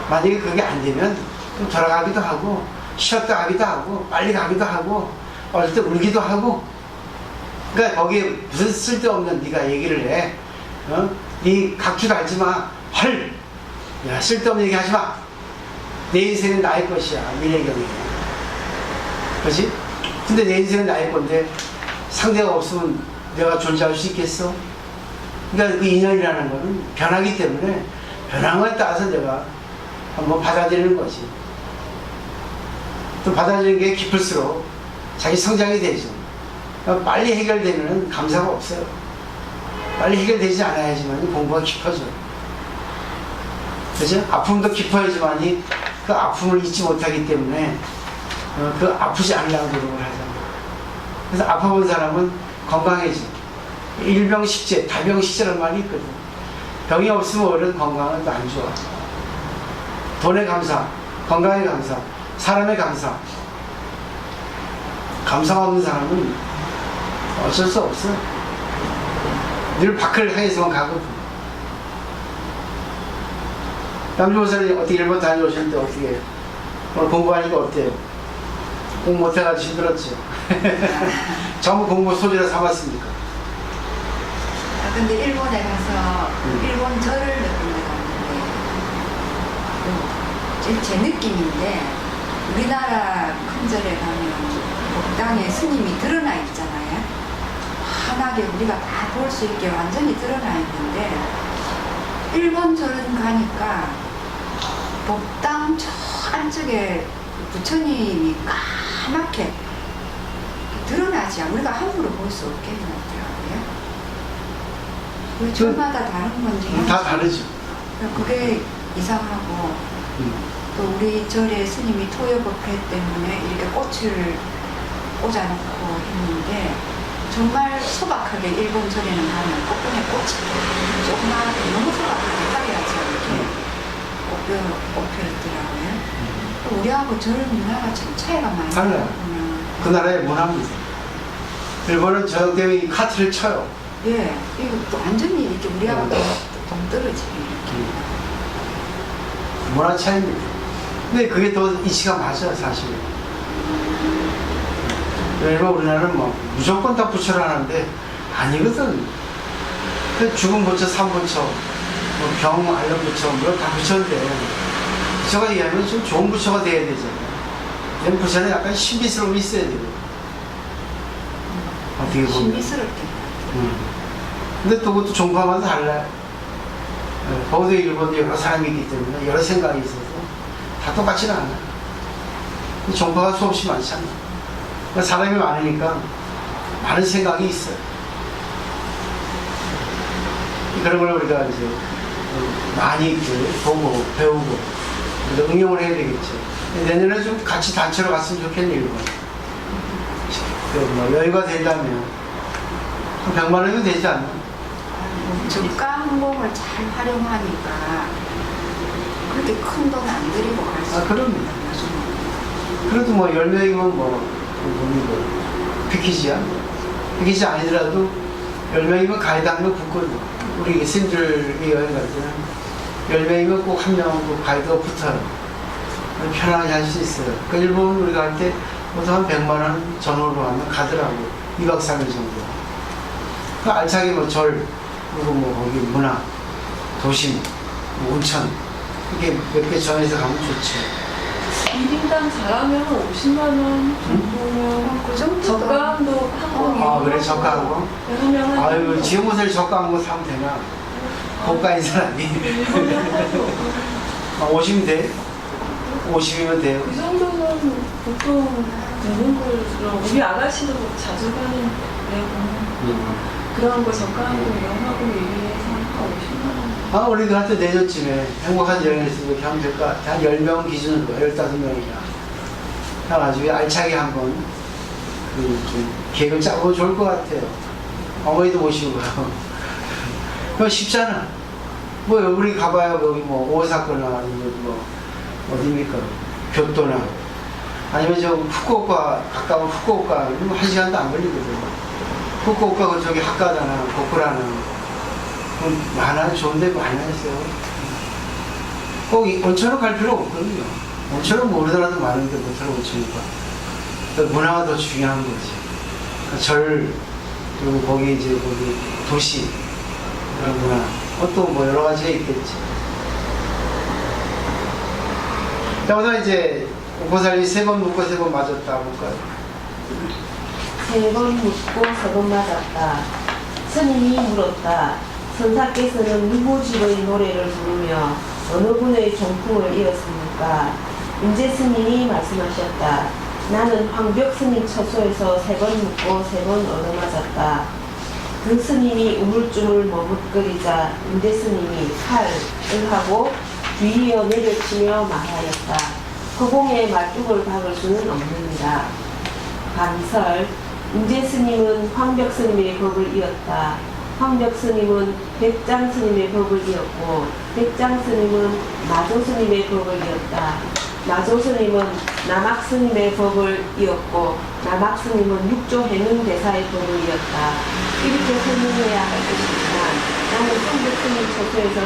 만약에 그게 안 되면 좀 돌아가기도 하고 쉬었다 가기도 하고 빨리 가기도 하고 어릴 때 울기도 하고. 그러니까 거기에 무슨 쓸데없는 네가 얘기를 해. 네 각주도 알지 마. 헐! 야, 쓸데없는 얘기 하지 마. 내 인생은 나의 것이야. 미래경이야. 그렇지? 근데 내 인생은 나의 건데 상대가 없으면 내가 존재할 수 있겠어? 그러니까 그 인연이라는 거는 변하기 때문에 변한 거에 따라서 내가 한번 받아들이는 거지. 또 받아들이는 게 깊을수록 자기 성장이 되죠. 그러니까 빨리 해결되면 감사가 없어요. 빨리 해결되지 않아야지만 공부가 깊어져. 그죠? 아픔도 깊어야지만이 그 아픔을 잊지 못하기 때문에 그 아프지 않으려고 노력을 하잖아. 그래서 아파본 사람은 건강해져. 일병식재, 다병식재라는 말이 있거든. 병이 없으면 오히려 건강은 또 안 좋아. 돈에 감사, 건강에 감사, 사람에 감사. 감사가 없는 사람은 어쩔 수 없어. 늘 밖을 향해서만 가거든. 남주 목사님 어떻게 일본 다녀오셨는데 어떻게 해요? 오늘 공부하니까 어때요? 공부 못해가지고 힘들었죠? 전부 공부 소재로 삼았습니까? 근데 일본에 가서 일본 절을 몇 군데 갔는데 제 느낌인데 우리나라 큰 절에 가면 목당에 스님이 드러나 있잖아요. 환하게 우리가 다 볼 수 있게 완전히 드러나 있는데 일본 절은 가니까 목당 저 안쪽에 부처님이 까맣게 드러나지 않아. 우리가 함부로 볼 수 없겠더라고요. 왜 절마다 다른 건지 다 다르죠. 그게 이상하고 또 우리 절에 스님이 토요법회 때문에 이렇게 꽃을 꽂아놓고 했는데 정말 소박하게 일본 절에는 가면 꽃분에 꽃이 조그맣게 너무 소박하게 화려하지 않게 꼽혀있더라고요. 우리하고 절 문화가 참 차이가 많이 달라요. 나구나. 그 나라의 문화입니다. 일본은 저녁 되면 이 카트를 쳐요. 예, 이거 또 완전히 이렇게 우리하고 동떨어지게 이렇게. 문화 차이입니다. 근데 그게 또 이치가 맞아, 사실. 왜냐면 우리나라는 뭐 무조건 다 부처라는데 아니거든. 그 죽은 부처, 산부처, 뭐 병 앓는 부처, 뭐다 부처인데 부처가 얘기하면 좀 좋은 부처가 돼야 되잖아요. 부처는 약간 신비스러움이 있어야 되고 어떻게 보면. 신비스럽게. 근데 또 그것도 종파마다 달라요. 거기도 일본도 여러 사람이 있기 때문에 여러 생각이 있어서 다 똑같지는 않아. 종파가 수없이 많잖아. 그러니까 사람이 많으니까 많은 생각이 있어요. 그런 걸 우리가 이제 많이 보고 배우고 응용을 해야 되겠죠. 내년에 좀 같이 단체로 갔으면 좋겠네, 일본. 뭐 여유가 된다면 100만 원이면 되지 않나? 저가 항공을 잘 활용하니까 그렇게 큰 돈 안 들이고 갈 수 있어요. 그럼요. 그래도 뭐 10명이면 뭐 패키지야. 패키지 아니더라도 10명이면 가이드 한 명 붙거든. 우리 스님들이 여행 갈 때는 10명이면 꼭 한 명 그 가이드가 붙어요. 편하게 할 수 있어요. 그 일본 우리가 할 때 보통 한 100만 원 전후로 하면 가더라고. 2박 3일 정도. 그 알차게 뭐 절, 그리고 뭐 거기 문화, 도심, 뭐 온천, 이게 몇 개 정해서 가면 좋죠. 1인당 잘하면 50만 원 정도면 그 정도 저가도 항공이 그래, 저가하고? 왜냐면 아유, 지금 옷을 저가한 거 사면 되나? 고가인 사람이. 일본에 할수 50면 돼? 50이면 돼요. 그 정도는 보통 되는 걸로 우리 아가씨도 자주 가는 데고 그런 거 저가하고 이용하고 얘기해서 한 50만 원. 우리도 한때 내년쯤에 행복한 여행에서 이렇게 하면 될 것 같아. 한 10명 기준으로, 15명이나. 해가지고 알차게 한번, 좀 계획을 짜보면 좋을 것 같아요. 어머니도 모시고 가요. 그거 쉽잖아. 뭐, 우리 가봐야 여기 뭐, 오사카나 아니면 뭐, 어디입니까? 교토나. 아니면 저 후쿠오카, 가까운 후쿠오카, 1시간도 안 걸리거든. 후쿠오카 그 저기 학가다나, 고쿠라나. 많아, 좋은 데 많이 있어요. 꼭 온천으로 갈 필요 없거든요. 온천은 뭐 우리나라도 많은데 못하러 온천이니까. 문화가 더 중요한 거지. 그러니까 절, 그리고 거기 이제 거기 도시, 그런 문화. 또 뭐 여러 가지가 있겠지. 여기서 이제 오고살이 3번 묻고 3번 맞았다 볼까요? 3번 묻고 3번 맞았다. 스님이 물었다. 선사께서는 누구 집의 노래를 부르며 어느 분의 종풍을 이었습니까? 임재 스님이 말씀하셨다. 나는 황벽 스님 처소에서 3번 묻고 3번 얻어맞았다. 그 스님이 우물쭈물 머뭇거리자 임재 스님이 칼을 하고 뒤이어 내려치며 말하였다. 허공에 말뚝을 박을 수는 없느니라. 반설 임재 스님은 황벽 스님의 법을 이었다. 황벽 스님은 백장 스님의 법을 이었고 백장 스님은 마조 스님의 법을 이었다. 마조 스님은 남학 스님의 법을 이었고 남학 스님은 육조 해능 대사의 법을 이었다. 이렇게 설명해야 할 것이지만 나는 황벽 스님 처소에서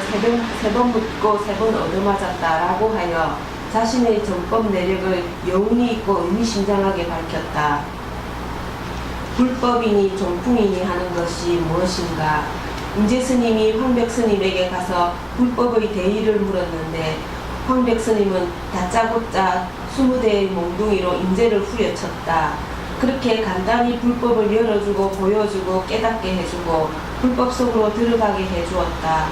3번 묻고 3번 얻어맞았다라고 하여 자신의 전법 내력을 여운이 있고 의미심장하게 밝혔다. 불법이니 종풍이니 하는 것이 무엇인가? 임재 스님이 황벽 스님에게 가서 불법의 대의를 물었는데 황벽 스님은 다짜고짜 20대의 몽둥이로 임재를 후려쳤다. 그렇게 간단히 불법을 열어주고 보여주고 깨닫게 해주고 불법 속으로 들어가게 해주었다.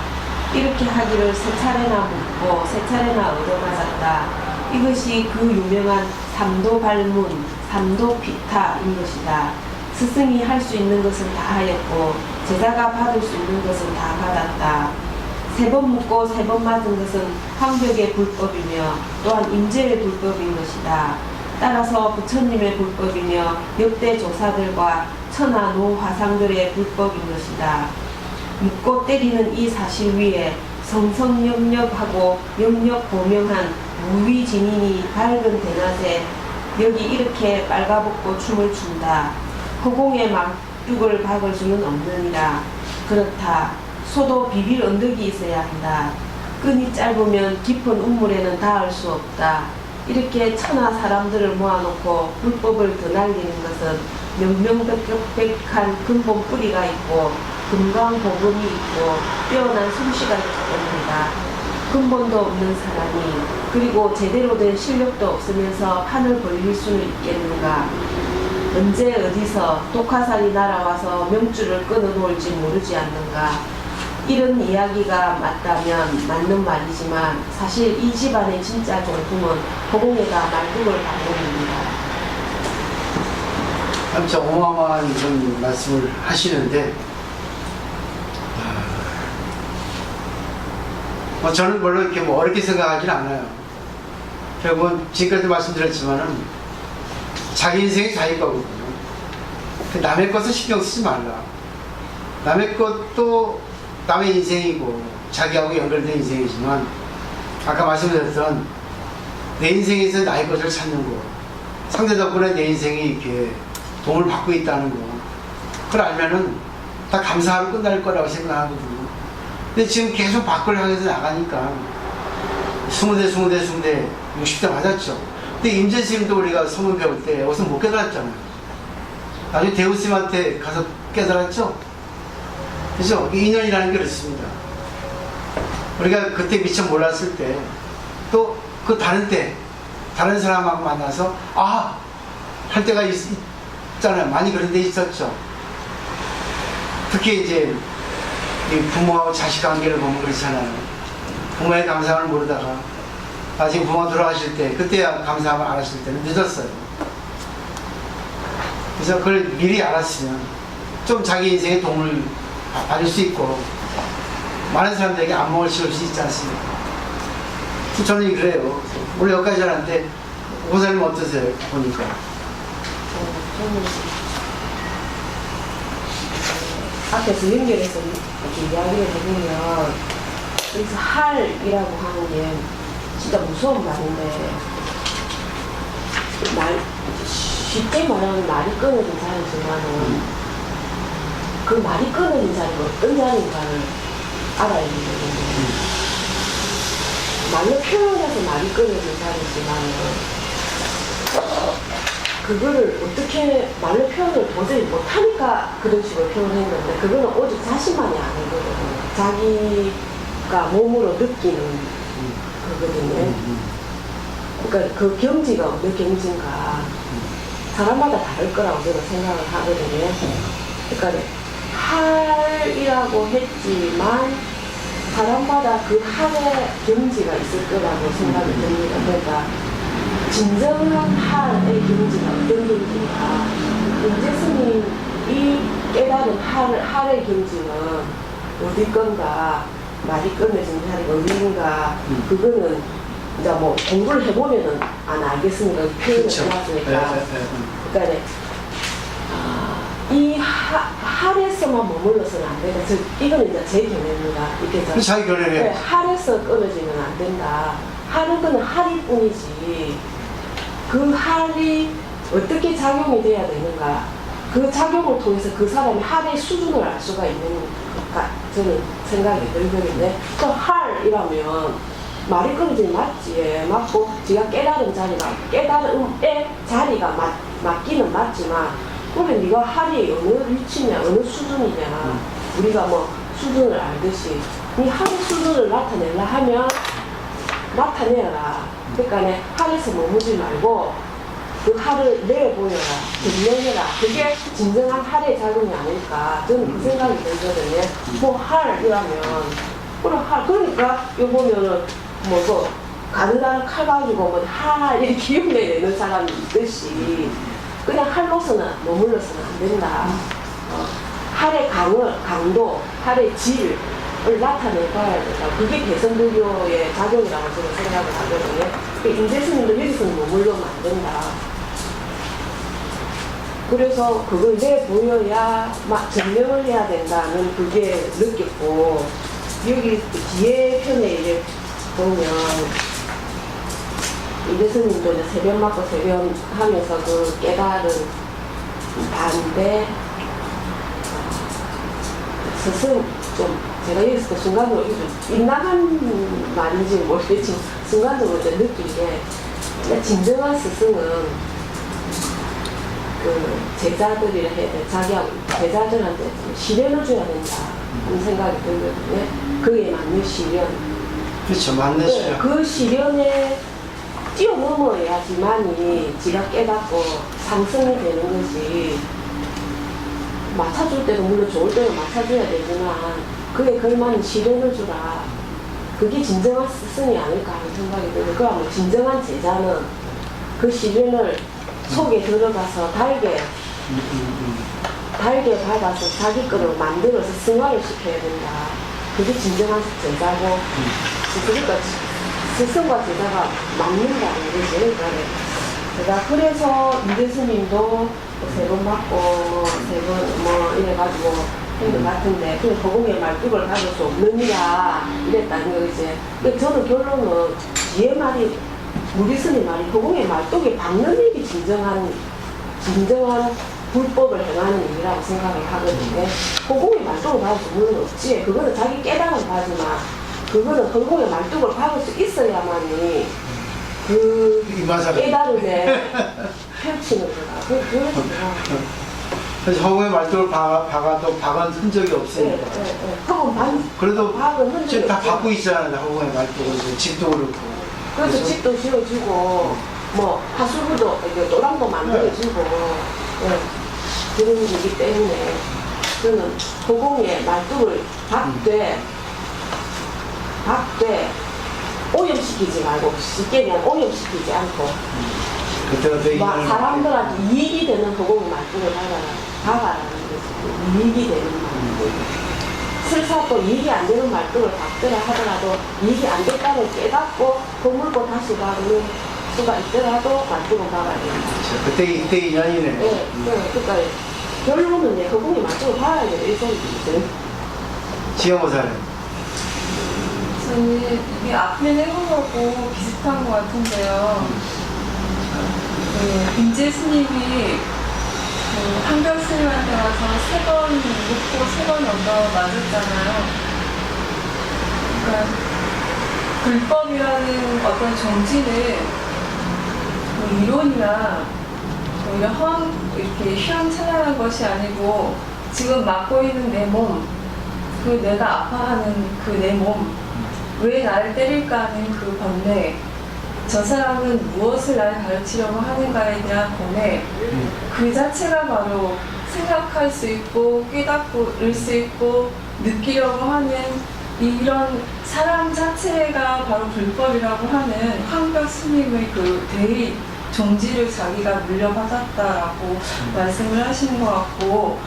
이렇게 하기를 3차례나 묻고 3차례나 얻어맞았다. 이것이 그 유명한 삼도 발문, 삼도 피타인 것이다. 스승이 할 수 있는 것은 다 하였고 제자가 받을 수 있는 것은 다 받았다. 3번 묻고 3번 맞은 것은 황벽의 불법이며 또한 임재의 불법인 것이다. 따라서 부처님의 불법이며 역대 조사들과 천하 노화상들의 불법인 것이다. 묻고 때리는 이 사실 위에 성성역력하고 역력고명한 무위진인이 밝은 대낮에 여기 이렇게 빨가벗고 춤을 춘다. 허공에 막뚝을 박을 수는 없느니라. 그렇다. 소도 비빌 언덕이 있어야 한다. 끈이 짧으면 깊은 우물에는 닿을 수 없다. 이렇게 천하 사람들을 모아놓고 불법을 드날리는 것은 명명백백한 근본 뿌리가 있고 금강보금이 있고 뛰어난 솜씨가 있기 때문이다. 근본도 없는 사람이 그리고 제대로 된 실력도 없으면서 판을 벌릴 수는 있겠는가. 언제 어디서 독화살이 날아와서 명줄을 끊어놓을지 모르지 않는가. 이런 이야기가 맞다면 맞는 말이지만 사실 이 집안의 진짜 종품은 보공회가 말뚝을 방문입니다. 참 어마어마한 그런 말씀을 하시는데 저는 별로 이렇게 뭐 어렵게 생각하지는 않아요. 결국은 지금까지 말씀드렸지만은 자기 인생이 자기 거거든요. 남의 것을 신경 쓰지 말라. 남의 것도 남의 인생이고 자기하고 연결된 인생이지만 아까 말씀드렸던 내 인생에서 나의 것을 찾는 거, 상대 덕분에 내 인생이 이렇게 도움을 받고 있다는 거, 그걸 알면은 다 감사하고 끝날 거라고 생각하거든요. 근데 지금 계속 밖을 향해서 나가니까 20대 60대 맞았죠. 근데 임재스님도 우리가 소문 배울 때 어디서 못 깨달았잖아요. 나중에 대우스님한테 가서 깨달았죠. 그죠? 인연이라는 게 그렇습니다. 우리가 그때 미처 몰랐을 때 또 그 다른 사람하고 만나서 할 때가 있잖아요. 많이 그런 데 있었죠. 특히 이제 이 부모하고 자식 관계를 보면 그렇잖아요. 부모의 감사함을 모르다가 나중에 부모가 돌아가실 때 그때야 감사함을 알았을 때는 늦었어요. 그래서 그걸 미리 알았으면 좀 자기 인생에 도움을 받을 수 있고 많은 사람들에게 안목을 씌울 수 있지 않습니까? 저는 그래요. 우리 여기까지 하는데 고사님 어떠세요? 보니까 저는 앞에서 연결해서 이렇게 이야기를 해보면 여기서 할이라고 하는 게 진짜 무서운 말인데 쉽게 말하면 말이 끊어진 자리지만은 그 말이 끊어진 자리가 어떤 자리인가를 알아야 되거든요. 말로 표현해서 말이 끊어진 자리지만은 그거를 어떻게 말로 표현을 도저히 못하니까 그런 식으로 표현했는데 그거는 오직 자신만이 아는 거거든요. 자기가 몸으로 느끼는 거거든요. 그러니까 그 경지가 어느 경지인가 사람마다 다를 거라고 저는 생각을 하거든요. 그러니까 할이라고 했지만 사람마다 그 할의 경지가 있을 거라고 생각이 듭니다. 그러니까 진정한 할의 경지가 어떤 경지인가. 임재스님이 깨달은 할의 경지는 어디 건가, 말이 끊어진 자리가 어디인가, 그거는 이제 뭐 공부를 해보면은 알겠습니다. 표현을 해봤으니까. 그러니까 이 할에서만 머물러서는 안 된다. 이거는 이제 제 견해입니다. 이렇게 자기 견해예요. 네, 할에서 끊어지면 안 된다. 할은 그는 할일 뿐이지. 그 할이 어떻게 작용이 돼야 되는가. 그 작용을 통해서 그 사람이 할의 수준을 알 수가 있는 것 저는 생각이 들거든요. 또 할이라면 말이 끊어지면 맞지. 맞고 지가 깨달은 자리가 깨달음의 자리가 맞기는 맞지만 그러면 네가 할이 어느 위치냐 어느 수준이냐 우리가 뭐 수준을 알듯이 네 할의 수준을 나타내려 하면 나타내라. 그러니까 할에서 머무지 말고 그 할을 내보여라. 증명해라. 그게 진정한 할의 작용이 아닐까 저는 그 생각이 들거든요. 뭐 할이라면 그러니까 요 보면은 뭐 가느다란 칼 가지고 뭐 할 이렇게 흉내내는 사람이 있듯이 그냥 할로서는 머물러서는 안 된다. 할의 강도, 할의 질을 나타내봐야 된다. 그게 개성불교의 작용이라고 저는 생각을 하거든요. 임재스님도 여기서는 머물러면 안 된다. 그래서 그걸 내보여야 증명을 해야 된다는 그게 느꼈고 여기 뒤에 편에 이제 보면 임재스님도 이제 세변 맞고 세변 하면서 그 깨달은 반대 스승 좀 제가 여기서 순간적으로 빗나간 말인지 모르겠지만 순간적으로 이제 느낀 게 근데 진정한 스승은 그 제자들이라 해야 돼. 자기하고 제자들한테 좀 시련을 줘야 된다 하는 생각이 들거든요. 그에 맞는 시련. 그렇죠. 맞는 네, 시죠. 그 시련에 뛰어넘어야지만이 지가 깨닫고 상승이 되는 것이, 맞춰줄 때도 물론 좋을 때는 맞춰줘야 되지만 그에 걸맞는 시련을 주라. 그게 진정한 스승이 아닐까 하는 생각이 들어요. 그러면 진정한 제자는 그 시련을 속에 들어가서 달게 받아서 자기 거를 만들어서 승화를 시켜야 된다. 그게 진정한 제자고, 그러니까 스승과 제자가 맞는다는 거지. 제가 그래서 이대스님도 3번 받고 3번 뭐 이래가지고 했는 것 같은데, 그 허공의 말뚝을 가질 수 없느냐 이랬다는 거지. 근데 저는 결론은 뒤에 말이, 우리 스님 말이 허공의 말뚝에 박는 일이 진정한 불법을 행하는 일이라고 생각을 하거든요. 허공의 말뚝을 박을 수는 없지. 그거는 자기 깨달음 가지만, 그거는 허공의 말뚝을 박을 수 있어야만이 그 깨달음에 펼치는 거다. 그래서 그래서 허공의 말뚝을 박아도 박은 흔적이 없으니까. 그래도 박은 흔적이 지금 다 없어요. 박고 있잖아요. 허공의 말뚝을. 집도 그렇고. 그래서 집도 지어주고, 뭐, 하수구도, 노랑도 만들어주고, 예, 그런 거기 때문에, 저는 허공에 말뚝을 박되, 오염시키지 말고, 쉽게 그냥 오염시키지 않고, 그때가 더 막 사람들한테 이익이 되는 허공의 말뚝을 박아라는 거지. 이익이 되는 말뚝. 설사 또 이익이 안 되는 말뚝을 박더라 하더라도 이익이 안 됐다고 깨닫고 허물고 다시 박는 수가 있더라도 말뚝을 박아야 된다. 그때 인연이네. 네, 그러니까 결론은 내 허공의 말뚝을 박아야 된다. 이 소리지. 지영호사는 저는 이게 앞에 해본 거고 비슷한 것 같은데요. 임재 스님이 한별 스님한테 와서 3번 묻고 3번 얻어 맞았잖아요. 그러니까 불법이라는 어떤 정지는 뭐 이론이나 뭐 이런 이렇게 휘황찬란한 것이 아니고 지금 맡고 있는 내 몸, 그 내가 아파하는 그 내 몸, 왜 나를 때릴까 하는 그 번뇌, 저 사람은 무엇을 날 가르치려고 하는가에 대한 번뇌, 그 자체가 바로 생각할 수 있고 깨닫고 을 수 있고 느끼려고 하는 이런 사람 자체가 바로 불법이라고 하는 황벽 스님의 그 대의 종지를 자기가 물려받았다라고 말씀을 하시는 것 같고,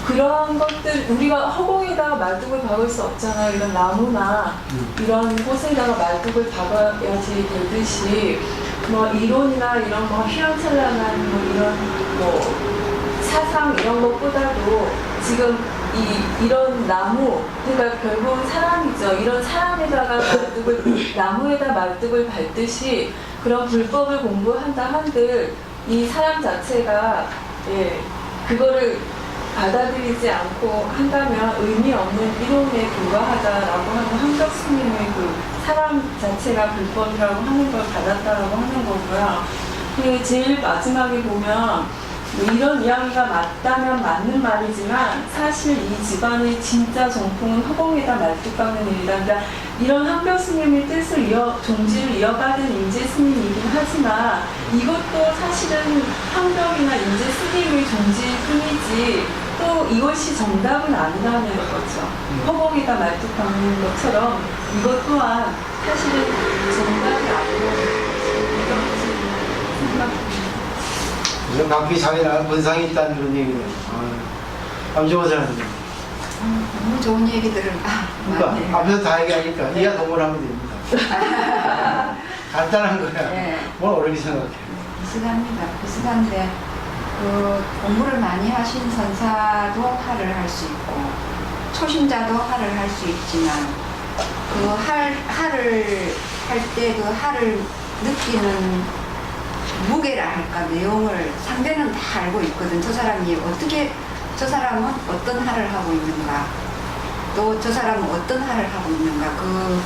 그런 것들, 우리가 허공에다가 말뚝을 박을 수 없잖아요. 이런 나무나 이런 곳에다가 말뚝을 박아야지 되듯이, 뭐 이론이나 이런 뭐 휘황찬란한 뭐 이런 뭐 사상 이런 것보다도 지금 이런 나무, 그러니까 결국은 사람이죠. 이런 사람에다가 나무에다 말뚝을 밟듯이 그런 불법을 공부한다 한들 이 사람 자체가, 예, 그거를 받아들이지 않고 한다면 의미 없는 이론에 불과하다라고 하는 한벽 스님의 그 사람 자체가 불법이라고 하는 걸 받았다라고 하는 거고요. 그리고 제일 마지막에 보면 뭐 이런 이야기가 맞다면 맞는 말이지만 사실 이 집안의 진짜 정통은 허공에다 말뚝 박는 일이다. 그러니까 이런 한벽 스님의 뜻을 종지를 이어받은 임재 스님이긴 하지만 이것도 사실은 한벽이나 임재 스님의 종지일 뿐이지 또 이것이 정답은 아니라는 거죠. 허공에다 말뚝 박는 것처럼 이것 또한 사실은 정답이 아니라는 거지. 생각합니다. 각기 자기나 본상이 있다는 그런 얘기네요. 암정호사는 너무 좋은 얘기들을 그러니까 앞에서 다 얘기하니까 이하 동물하면 됩니다. 간단한 거야. 네. 뭘 어렵게 생각해. 비슷합니다. 비슷한데 그 공부를 많이 하신 선사도 화를 할 수 있고 초심자도 화를 할 수 있지만 그 화를 할 때 그 화를 느끼는 무게라 할까 내용을 상대는 다 알고 있거든. 저 사람은 어떤 화를 하고 있는가, 또 저 사람은 어떤 화를 하고 있는가, 그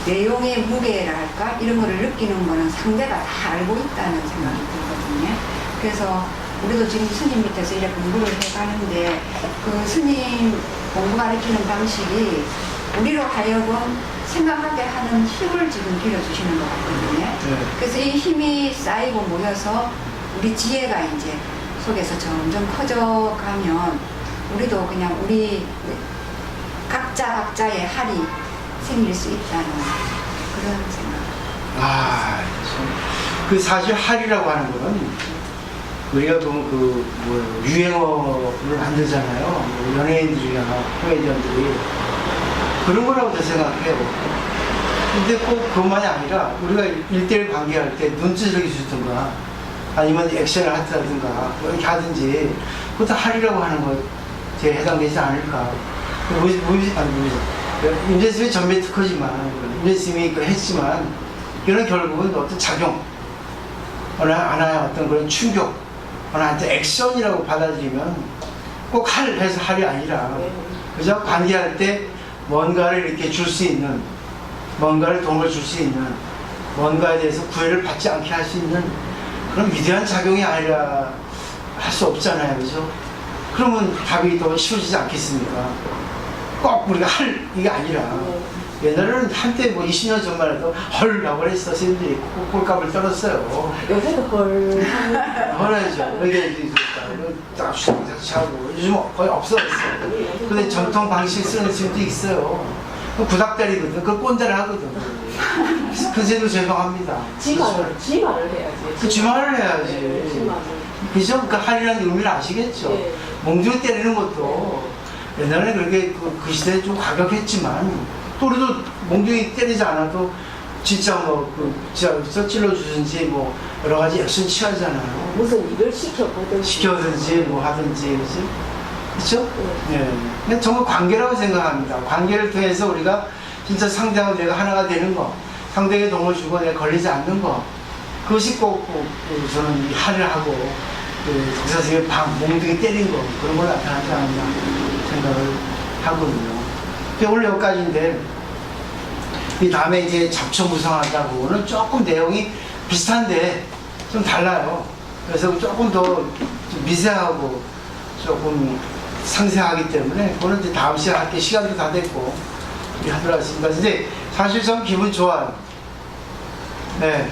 내용의 무게라 할까 이런 거를 느끼는 거는 상대가 다 알고 있다는 생각이 들거든요. 그래서 우리도 지금 스님 밑에서 이렇게 공부를 해가는데 그 스님 공부 가르치는 방식이 우리로 하여금 생각하게 하는 힘을 지금 빌려주시는 것 같거든요. 그래서 이 힘이 쌓이고 모여서 우리 지혜가 이제 속에서 점점 커져가면 우리도 그냥 우리 각자의 할이 생길 수 있다는 그런 생각. 아, 참. 그 사실 할이라고 하는 거는 우리가 보면 유행어를 만들잖아요. 뭐 연예인들이나 코미디언들이 그런 거라고 생각해요. 근데 꼭 그것만이 아니라 우리가 1대1 관계할 때 눈짓을 주든가 아니면 액션을 하든가 뭐 이렇게 하든지 그것도 할이라고 하는 것에 해당되지 않을까. 임재스님이 전매 특허지만 임재스님이 했지만 이거는 결국은 어떤 작용 하나의 어떤 그런 충격 하나의 액션이라고 받아들이면 꼭 해서 할이 아니라 그죠? 관계할 때 뭔가를 이렇게 줄 수 있는 뭔가를 도움을 줄 수 있는 뭔가에 대해서 구애를 받지 않게 할 수 있는 그런 위대한 작용이 아니라 할 수 없잖아요. 그죠? 그러면 답이 더 쉬워지지 않겠습니까? 꼭 우리가 할 이게 아니라 옛날에는 한때 뭐 20년 전만 해도 헐라고 했어. 선생님들이 꼴값을 떨었어요. 요새도 헐. 헐하죠. 여기 딱 하고 요즘 거의 없어졌어. 근데 전통 방식 쓰는 친구도 있어요. 구닥다리거든. 그걸 꼰대를 하거든. 그 선생님도 죄송합니다. 지말을 해야지. 지말을 해야지. 그죠? 그 할이라는 의미를 아시겠죠? 네. 몽둥이 때리는 것도 옛날에 그렇게 그 시대에 좀 과격했지만 또 우리도 몽둥이 때리지 않아도 진짜 진짜 찔러주든지 뭐 여러 가지 액션 취하잖아요. 무슨 일을 시켜보든지 뭐 하든지, 그치? 그쵸? 네. 근데 정말 관계라고 생각합니다. 관계를 통해서 우리가 진짜 상대하고 내가 하나가 되는 거, 상대에게 도움을 주고 내가 걸리지 않는 거, 그것이 꼭 저는 이 할을 하고, 독사생의 몽둥이 때린 거, 그런 걸 나타나지 않나 생각을 하거든요. 오늘 여기까지인데, 이 다음에 이제 잡초무성하다고는 조금 내용이 비슷한데 좀 달라요. 그래서 조금 더 좀 미세하고 조금 상세하기 때문에 그거는 이제 다음 시간에 할게 시간도 다 됐고 우리 하도록 하겠습니다. 근데 사실 좀 기분 좋아요. 네.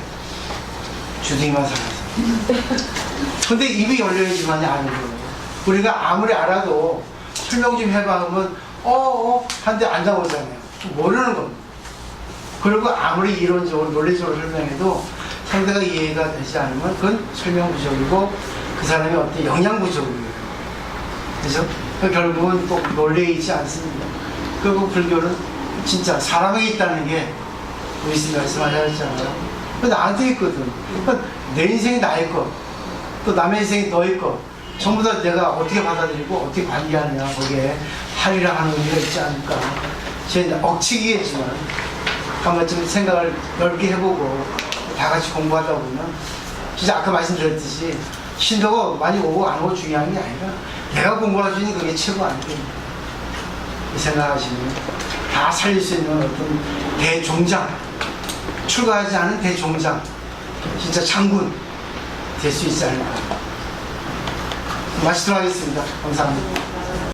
주둥이만 살아서. 근데 입이 열려야지만이 아는 거예요. 우리가 아무리 알아도 설명 좀 해봐 하면 한데 안 나오잖아요. 모르는 겁니다. 그리고 아무리 이론적으로 논리적으로 설명해도 상대가 이해가 되지 않으면 그건 설명 부족이고 그 사람의 어떤 영양 부족이에요. 그래서 결국은 꼭 논리에 있지 않습니다. 그리고 불교는 진짜 사람에게 있다는 게 우리 스님 말씀하셨잖아요. 나한테 있거든. 내 인생이 나의 것, 또 남의 인생이 너의 것, 전부 다 내가 어떻게 받아들이고 어떻게 관계하느냐 거기에 할이라 하는 의미가 있지 않을까. 제 억측이겠지만 한번 좀 생각을 넓게 해보고 다 같이 공부하다 보면 진짜 아까 말씀드렸듯이 신도가 많이 오고 안 오고 중요한 게 아니라 내가 공부할 수 있는 그게 최고 아니겠냐 이 생각하시면 다 살릴 수 있는 어떤 대종장, 출가하지 않은 대종장, 진짜 장군 될 수 있지 않을까. 마치도록 하겠습니다. 감사합니다.